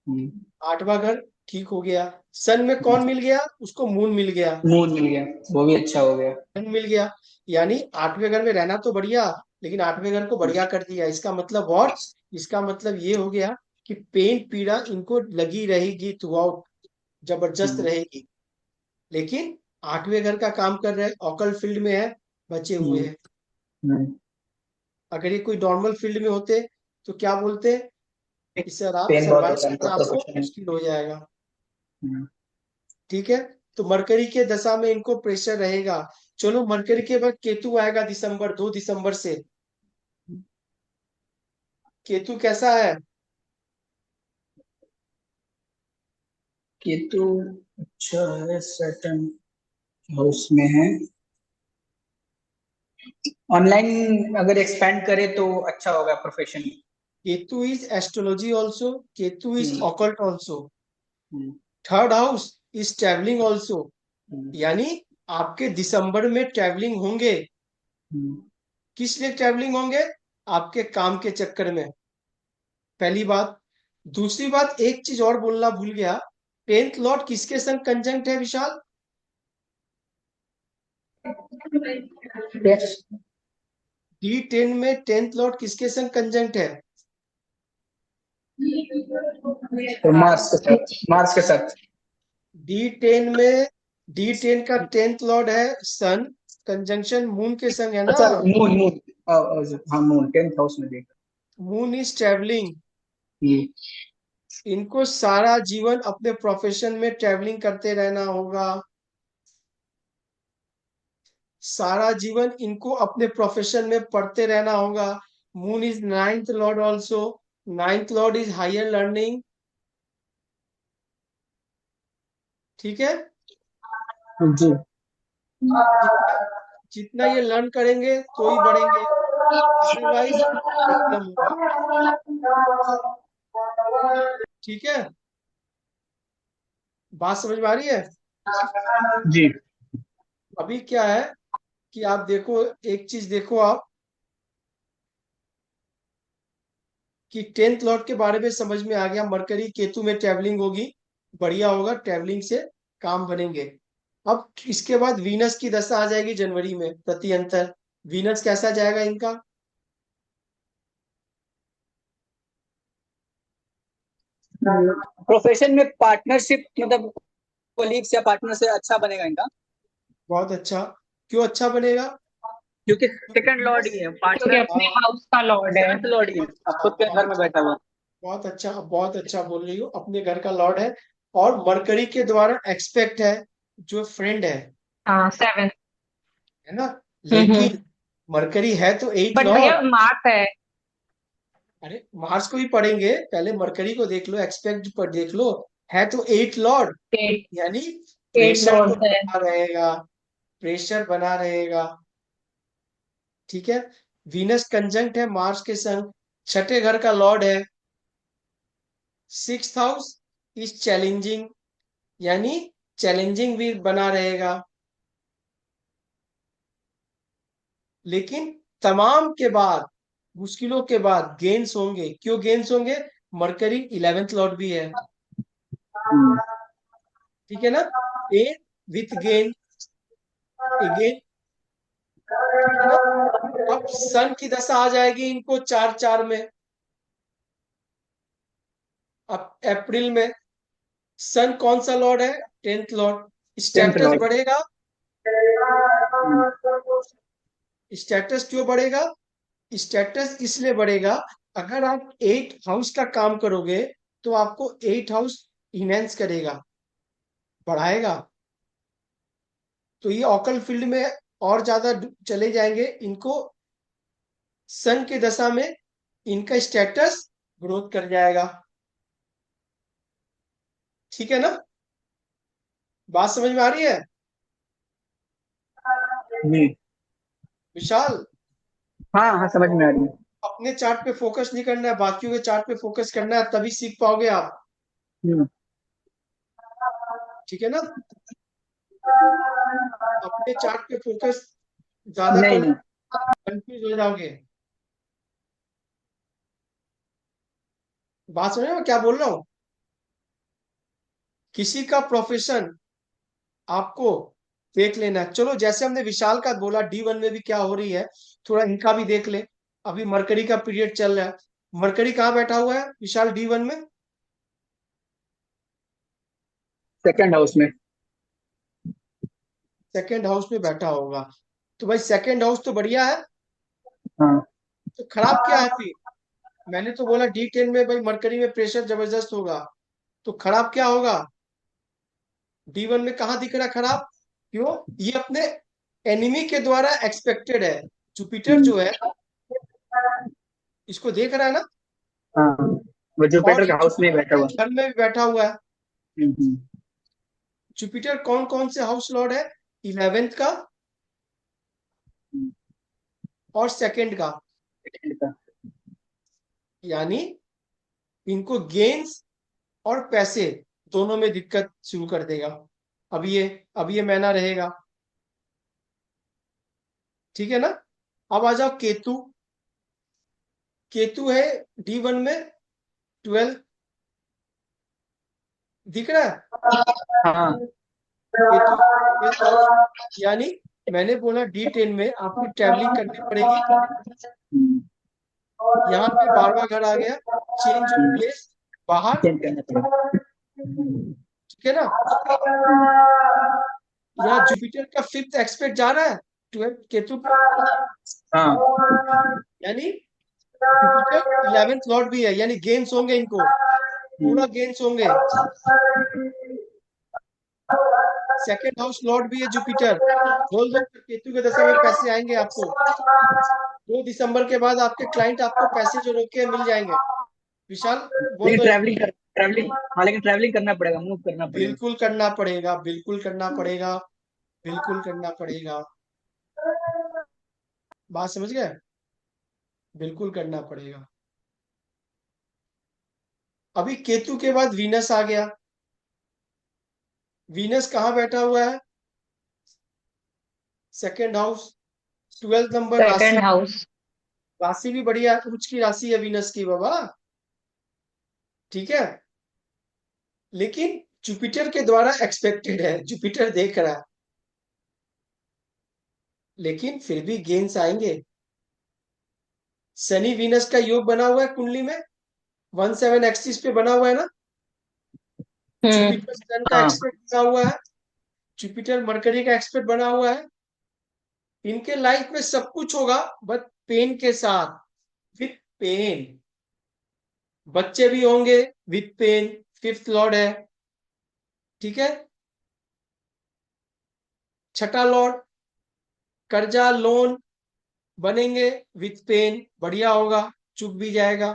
हम्म, 8वां घर ठीक हो गया। सन में कौन मिल गया उसको? मून मिल गया। मून मिल गया, वो भी अच्छा हो गया। सन मिल गया, यानी 8वें घर में रहना तो बढ़िया, लेकिन 8वें घर को बढ़िया कर दिया। इसका मतलब व्हाट? इसका मतलब ये हो गया कि पेन पीड़ा इनको लगी रहेगी थ्रू आउट, जबरदस्त हम्म, रहेगी। लेकिन 8वें घर का काम कर रहे हैं, ऑकल फील्ड में है, बचे हुए हम्म, हैं। हम्म। अगर ये कोई नॉर्मल फील्ड में होते तो क्या बोलते कि सर आप पेन बहुत सरवाइव होता है करना इनका आपको प्रोफेशन। मुश्किल हो जाएगा। हम्म, ठीक है, तो मरकरी के दशा में इनको प्रेशर रहेगा। चलो, मरकरी के बाद केतु आएगा दिसंबर, 2 दिसंबर से। केतु कैसा है? केतु अच्छा है, सैटर्न हाउस में है। ऑनलाइन अगर एक्सपेंड करे तो अच्छा होगा profession. Ketu is astrology also, Ketu is hmm, occult also. Hmm, 3rd house is travelling also, hmm, यानी आपके दिसंबर में ट्रेवलिंग होंगे। हम्म। किस लिए ट्रेवलिंग होंगे? आपके काम के चक्कर में, पहली बात। दूसरी बात, एक चीज और बोलना भूल गया। 10th लॉर्ड किसके संग कंजंक्ट है विशाल? D10 में 10th लॉर्ड किसके संग कंजंक्ट है? तो मार्स के साथ। D10 में, D10 का 10th लॉर्ड है सन, कंजंक्शन मून के संग है ना। अच्छा, मून मून। हाँ, मून 10th हाउस में देखा। Moon is travelling. हम्म, इनको सारा जीवन अपने प्रोफेशन में ट्रेवलिंग करते रहना होगा। सारा जीवन इनको अपने प्रोफेशन में पढ़ते रहना होगा। Moon is 9th lord also. 9th lord is higher learning. ठीक है, जी। जितना जितना ये लर्न करेंगे तो ही बढ़ेंगे, अदरवाइज प्रॉब्लम होगा। ठीक है, बात समझ में आ रही है? जी। अभी क्या है कि आप देखो, एक चीज देखो आप, कि 10th लॉर्ड के बारे में समझ में आ गया। मरकरी केतु में ट्रेवलिंग होगी, बढ़िया होगा, ट्रेवलिंग से काम बनेंगे। अब इसके बाद वीनस की दशा आ जाएगी जनवरी में, प्रति अंतर। वीनस कैसा जाएगा इनका? प्रोफेशन में पार्टनरशिप मतलब कोलीग्स या पार्टनर से अच्छा बनेगा इनका। बहुत अच्छा। क्यों अच्छा बनेगा? क्योंकि सेकंड लॉर्ड ही है क्योंकि पार्टनर। अपने हाउस का लॉर्ड है। 7th लॉर्ड ही है, अब खुद के घर में बैठा हुआ। बहुत अच्छा, बहुत अच्छा बोल रही हो, अपने घर का लॉर्ड है। और मरकरी के द्वारा एक्सपेक्ट है, जो फ्रेंड हाँ, 7। है ना। हम्म। लेकिन मरकरी है तो 8th बट लॉर्ड। भैया मार्स है। अरे मार्स को भी पढ़ेंगे, पहले मरकरी को देख लो, एक्सपेक्ट पर देख लो। है तो 8th लॉर्ड, 8। यानी 8 प्रेशर तो लॉर्ड है। बना रहेगा, प्रेशर बना रहेगा। ठीक है, वीनस कंजंक्ट है मार्स के संग, छठे घर का लॉर्ड है। 6th हाउस इज चैलेंजिंग, यानी चैलेंजिंग भी बना रहेगा। लेकिन तमाम के बाद, मुश्किलों के बाद गेन्स होंगे। क्यों गेन्स होंगे? मरकरी 11th लॉर्ड भी है। ठीक है ना, पेन विथ गेन, अगेन। ठीक है ना। अब सन की दशा आ जाएगी इनको 4-4 में। अब अप्रैल में सन कौन सा लॉर्ड है? 10th Lord. 10th status Lord. बढ़ेगा। स्टेटस क्यों बढ़ेगा? स्टेटस इसलिए बढ़ेगा, अगर आप 8th हाउस का काम करोगे तो आपको 8th हाउस इनहेंस करेगा, बढ़ाएगा। तो ये ऑकल फील्ड में और ज्यादा चले जाएंगे। इनको सन के दशा में इनका स्टेटस ग्रोथ कर जाएगा। ठीक है ना, बात समझ में आ रही है जी। विशाल? हाँ हाँ, समझ में आ रही है। अपने चार्ट पे फोकस नहीं करना है, बाकियों के चार्ट पे फोकस करना है, तभी सीख पाओगे आप। हम्म, ठीक है ना? अपने चार्ट पे फोकस ज्यादा नहीं कर, नहीं। कंफ्यूज हो जाओगे। बात समझ रहे हो क्या बोल रहा हूँ? किसी का प्रोफेशन आपको देख लेना है। चलो, जैसे हमने विशाल का बोला, D1 में भी क्या हो रही है, थोड़ा इनका भी देख ले। अभी मरकरी का पीरियड चल रहा है। मरकरी कहाँ बैठा हुआ है विशाल D1 में? सेकंड हाउस में। सेकेंड हाउस में बैठा होगा। तो भाई सेकेंड हाउस तो बढ़िया है। हाँ। तो खराब क्या है फिर? मैंने तो बोला D10 में भाई मरकरी में प्रेशर जबरदस्त होगा। तो खराब क्या होगा? D1 में कहाँ दिख रहा है खराब? क्यों? ये अपने एनिमी के द्वारा एक्सपेक्टेड है। जुपिटर हम्म, जो है, इसको देख रहा है ना? हाँ, वो और जुपिटर के ये हाउस में ही जुपिटर बैठा के हुआ। घर में भी बैठा हुआ है। हम्म। जुपिटर कौन कौन से हाउस लॉर्ड है? 11th का हम्म, और सेकंड का। second का। यानी इनको गेन्स और पैसे दोनों में दिक्कत शुरू कर देगा। अब ये महीना रहेगा। ठीक है ना? अब आ जाओ केतु। केतु है D1 में 12, दिख रहा है? हाँ। Ketu 12th house. यानी मैंने बोला D10 में आपको ट्रैवलिंग करनी पड़ेगी। हम्म, यहाँ पे 12वां घर आ गया, चेंज ऑफ प्लेस, बाहर। चेंज करना पड़ेगा। ठीक है ना? यहाँ जुपिटर का 5th एक्सपेक्ट जा रहा है 12 केतु पे। हाँ। यानी जुपिटर 11th लॉर्ड भी है, यानी गेन्स होंगे इनको, पूरा गेन्स होंगे। सेकेंड हाउस लॉर्ड भी है जुपिटर। बोल दो केतु के दशा में पैसे आएंगे आपको। 2 दिसंबर के बाद आपके क्लाइंट आपको पैसे जो रोके हैं मिल जाएंगे। विशाल, बोल लेकिन दो एक बार। ट्रैवलिंग, हाँ, लेकिन ट्रैवलिंग करना पड़ेगा, मूव करना पड़ेगा। बिल्कुल करना पड़ेगा, बिल्कुल करना पड़ेगा, बिल्कुल करना पड़ेगा। बात समझ गए? बिल्कुल करना पड़ेगा। अभी केतु के बाद वीनस आ गया। वीनस कहाँ बैठा हुआ है? सेकेंड हाउस, 12th नंबर राशि। Second house. राशि भी बढ़िया है, उच्च की राशि है वीनस की बाबा। ठीक है? लेकिन जुपिटर के द्वारा एक्सपेक्टेड है, जुपिटर देख रहा है। लेकिन फिर भी गेंस आएंगे। शनि वीनस का योग बना हुआ है कुंडली में, 17 एक्सिस पे बना हुआ है ना? हम्म। जुपिटर सन का हाँ। एक्सपेक्ट बना हुआ है, जुपिटर मरकरी का एक्सपेक्ट बना हुआ है। इनके लाइफ में सब कुछ होगा, बट पेन के साथ, विथ पेन। बच्चे भी होंगे विथ पेन। 5th लॉर्ड है। ठीक है? छठा लॉर्ड, कर्जा लोन बनेंगे विथ पेन, बढ़िया होगा, चुक भी जाएगा।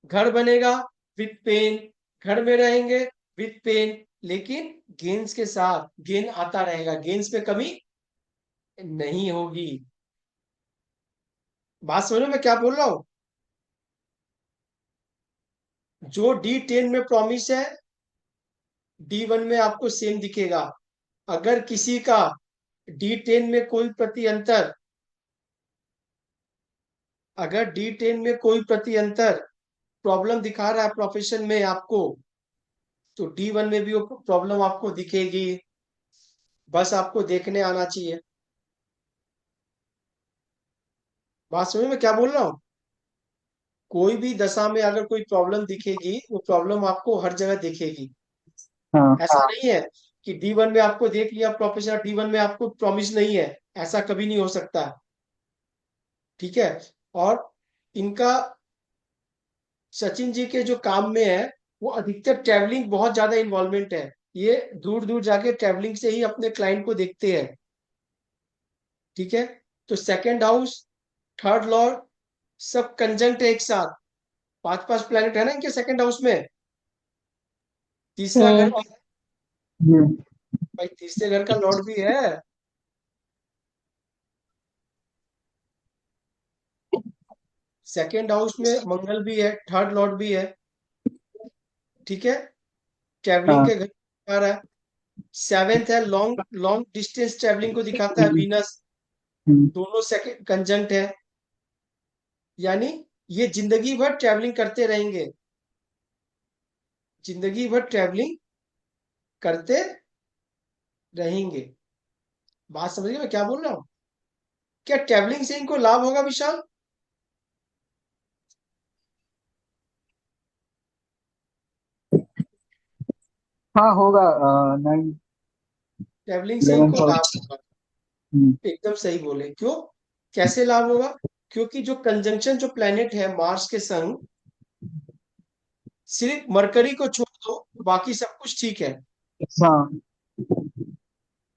घर बनेगा विथ पेन, घर में रहेंगे विथ पेन, लेकिन गेन्स के साथ, गेन आता रहेगा, गेन्स में कमी नहीं होगी। बात समझो मैं क्या बोल रहा हूं? जो D10 में प्रॉमिस है, D1 में आपको सेम दिखेगा। अगर किसी का D10 में कोई प्रति अंतर, अगर D10 में कोई प्रति अंतर प्रॉब्लम दिखा रहा है प्रोफेशन में आपको, तो D1 में भी वो प्रॉब्लम आपको दिखेगी। बस आपको देखने आना चाहिए। बात समझ में क्या बोल रहा हूँ? कोई भी दशा में अगर कोई प्रॉब्लम दिखेगी, वो प्रॉब्लम आपको हर जगह दिखेगी। हाँ। ऐसा नहीं है कि D1 में आपको देख लिया प्रोफेसर, D1 में आपको प्रॉमिस नहीं है। ऐसा कभी नहीं हो सकता। ठीक है? और इनका, सचिन जी के जो काम में है, वो अधिकतर ट्रैवलिंग, बहुत ज्यादा इन्वॉल्वमेंट है। ये दूर दूर जाके ट्रैवलिंग से ही अपने क्लाइंट को देखते हैं। ठीक है? तो सेकंड हाउस, थर्ड लॉर्ड, सब कंजंक्ट है एक साथ। 5 5 प्लैनेट है ना इनके सेकंड हाउस में। तीसरा घर हम्म। भी, हम्म। भाई तीसरे घर का लॉर्ड भी है। सेकेंड हाउस में मंगल भी है, थर्ड लॉर्ड भी है, ठीक है, ट्रेवलिंग हाँ। के घर आ रहा है। सेवेंथ है, लॉन्ग लॉन्ग डिस्टेंस ट्रेवलिंग को दिखाता है, वीनस, हम्म, दोनों सेकेंड कंजंक्ट है, यानी ये जिंदगी भर ट्रेवलिंग करते रहेंगे, जिंदगी भर ट्रेवलिंग करते रहेंगे। बात समझ गए मैं क्या बोल रहा हूँ? क्या ट्रेवलिंग से इनको लाभ होगा विशाल? हाँ होगा। 9, ट्रेवलिंग से 11 इनको लाभ हाउस। होगा, एकदम सही बोले। क्यों, कैसे लाभ होगा? क्योंकि जो कंजंक्शन जो प्लेनेट है मार्स के संग, सिर्फ मरकरी को छोड़ दो बाकी सब कुछ ठीक है हाँ।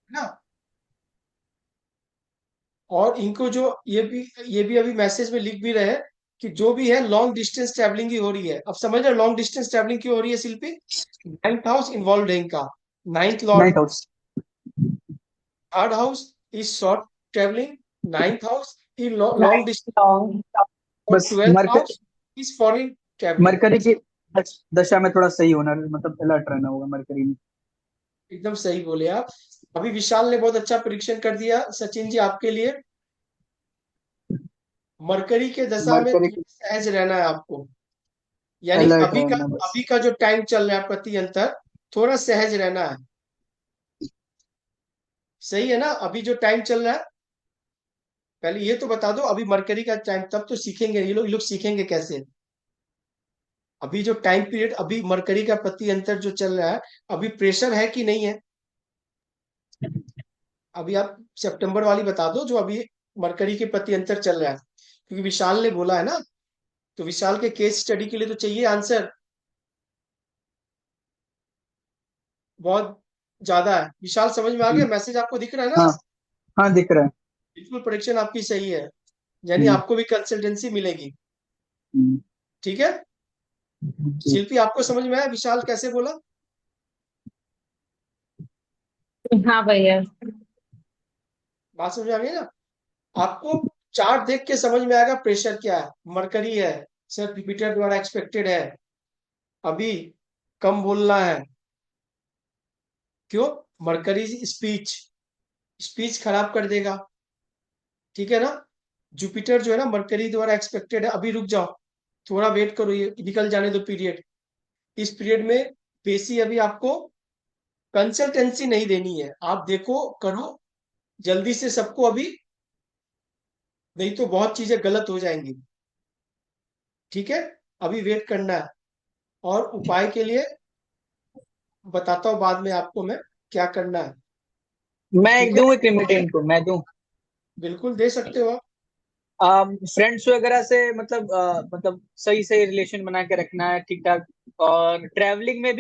ना। और इनको जो ये भी अभी मैसेज में लिख भी रहे हैं कि जो भी है लॉन्ग डिस्टेंस ट्रैवलिंग ही हो रही है। अब समझ रहे लॉन्ग डिस्टेंस ट्रैवलिंग क्यों हो रही है शिल्पी? नाइन्थ हाउस इन्वॉल्व है इनका, ninth Lord, 9 house. Third house is short travelling, ninth house is long distance, long. और बस twelfth house is foreign travelling. Mercury की दशा में थोड़ा सही होना, मतलब अलर्ट रहना होगा मरकरी में। एकदम सही बोले आप। अभी विशाल ने बहुत अच्छा परीक्षण कर दिया सचिन जी आपके लिए। मरकरी के दशा में मरकरी थोड़ा की सहज रहना है आपको, यानी अलर्ट अभी का रहना बस। अभी का जो टाइम चल रहा है प्रति अंतर, थोड़ा सहज रहना है। सही है ना? अभी जो टाइम चल रहा है, पहले ये तो बता दो अभी मरकरी का टाइम, तब तो सीखेंगे ये लोग सीखेंगे कैसे। अभी जो टाइम पीरियड अभी मरकरी का प्रति अंतर जो चल रहा है, अभी प्रेशर है कि नहीं है? अभी आप सितंबर वाली बता दो जो अभी मरकरी के प्रति अंतर चल रहा है, क्योंकि विशाल ने बोला है ना, तो विशाल के केस स्टडी के लिए तो चाहिए आंसर, बहुत ज्यादा है। विशाल समझ में आ गया? मैसेज आपको दिख रहा है ना? हाँ। हाँ दिख रहा है। बिल्कुल, प्रोडिक्शन आपकी सही है, यानी हम्म, आपको भी कंसल्टेंसी मिलेगी, हम्म, ठीक है। जी। शिल्पी आपको समझ में आया विशाल कैसे बोला? हाँ भैया। बात समझ में आ गई ना? आपको चार्ट देख के समझ में आएगा प्रेशर क्या है। मरकरी है, सर जुपिटर द्वारा एक्सपेक्टेड है, अभी कम बोलना है। क्यों? मरकरी स्पीच स्पीच खराब कर देगा, ठीक है ना। जुपिटर जो है ना मरकरी द्वारा एक्सपेक्टेड है, अभी रुक जाओ, थोड़ा वेट करो, ये निकल जाने दो पीरियड। इस पीरियड में बेसी अभी आपको कंसल्टेंसी नहीं देनी है, आप देखो करो जल्दी से सबको अभी, नहीं तो बहुत चीजें गलत हो जाएंगी, ठीक है। अभी वेट करना है, और उपाय के लिए बताता हूँ बाद में आपको मैं क्या करना है, मैं ठीक है। दूं एक रेमेडी इनको, मैं दूं। बिल्कुल दे सकते हो आप। फ्रेंड्स वगैरह से मतलब मतलब सही सही रिलेशन बना के रखना है, ठीक ठाक। और ट्रैवलिंग में भी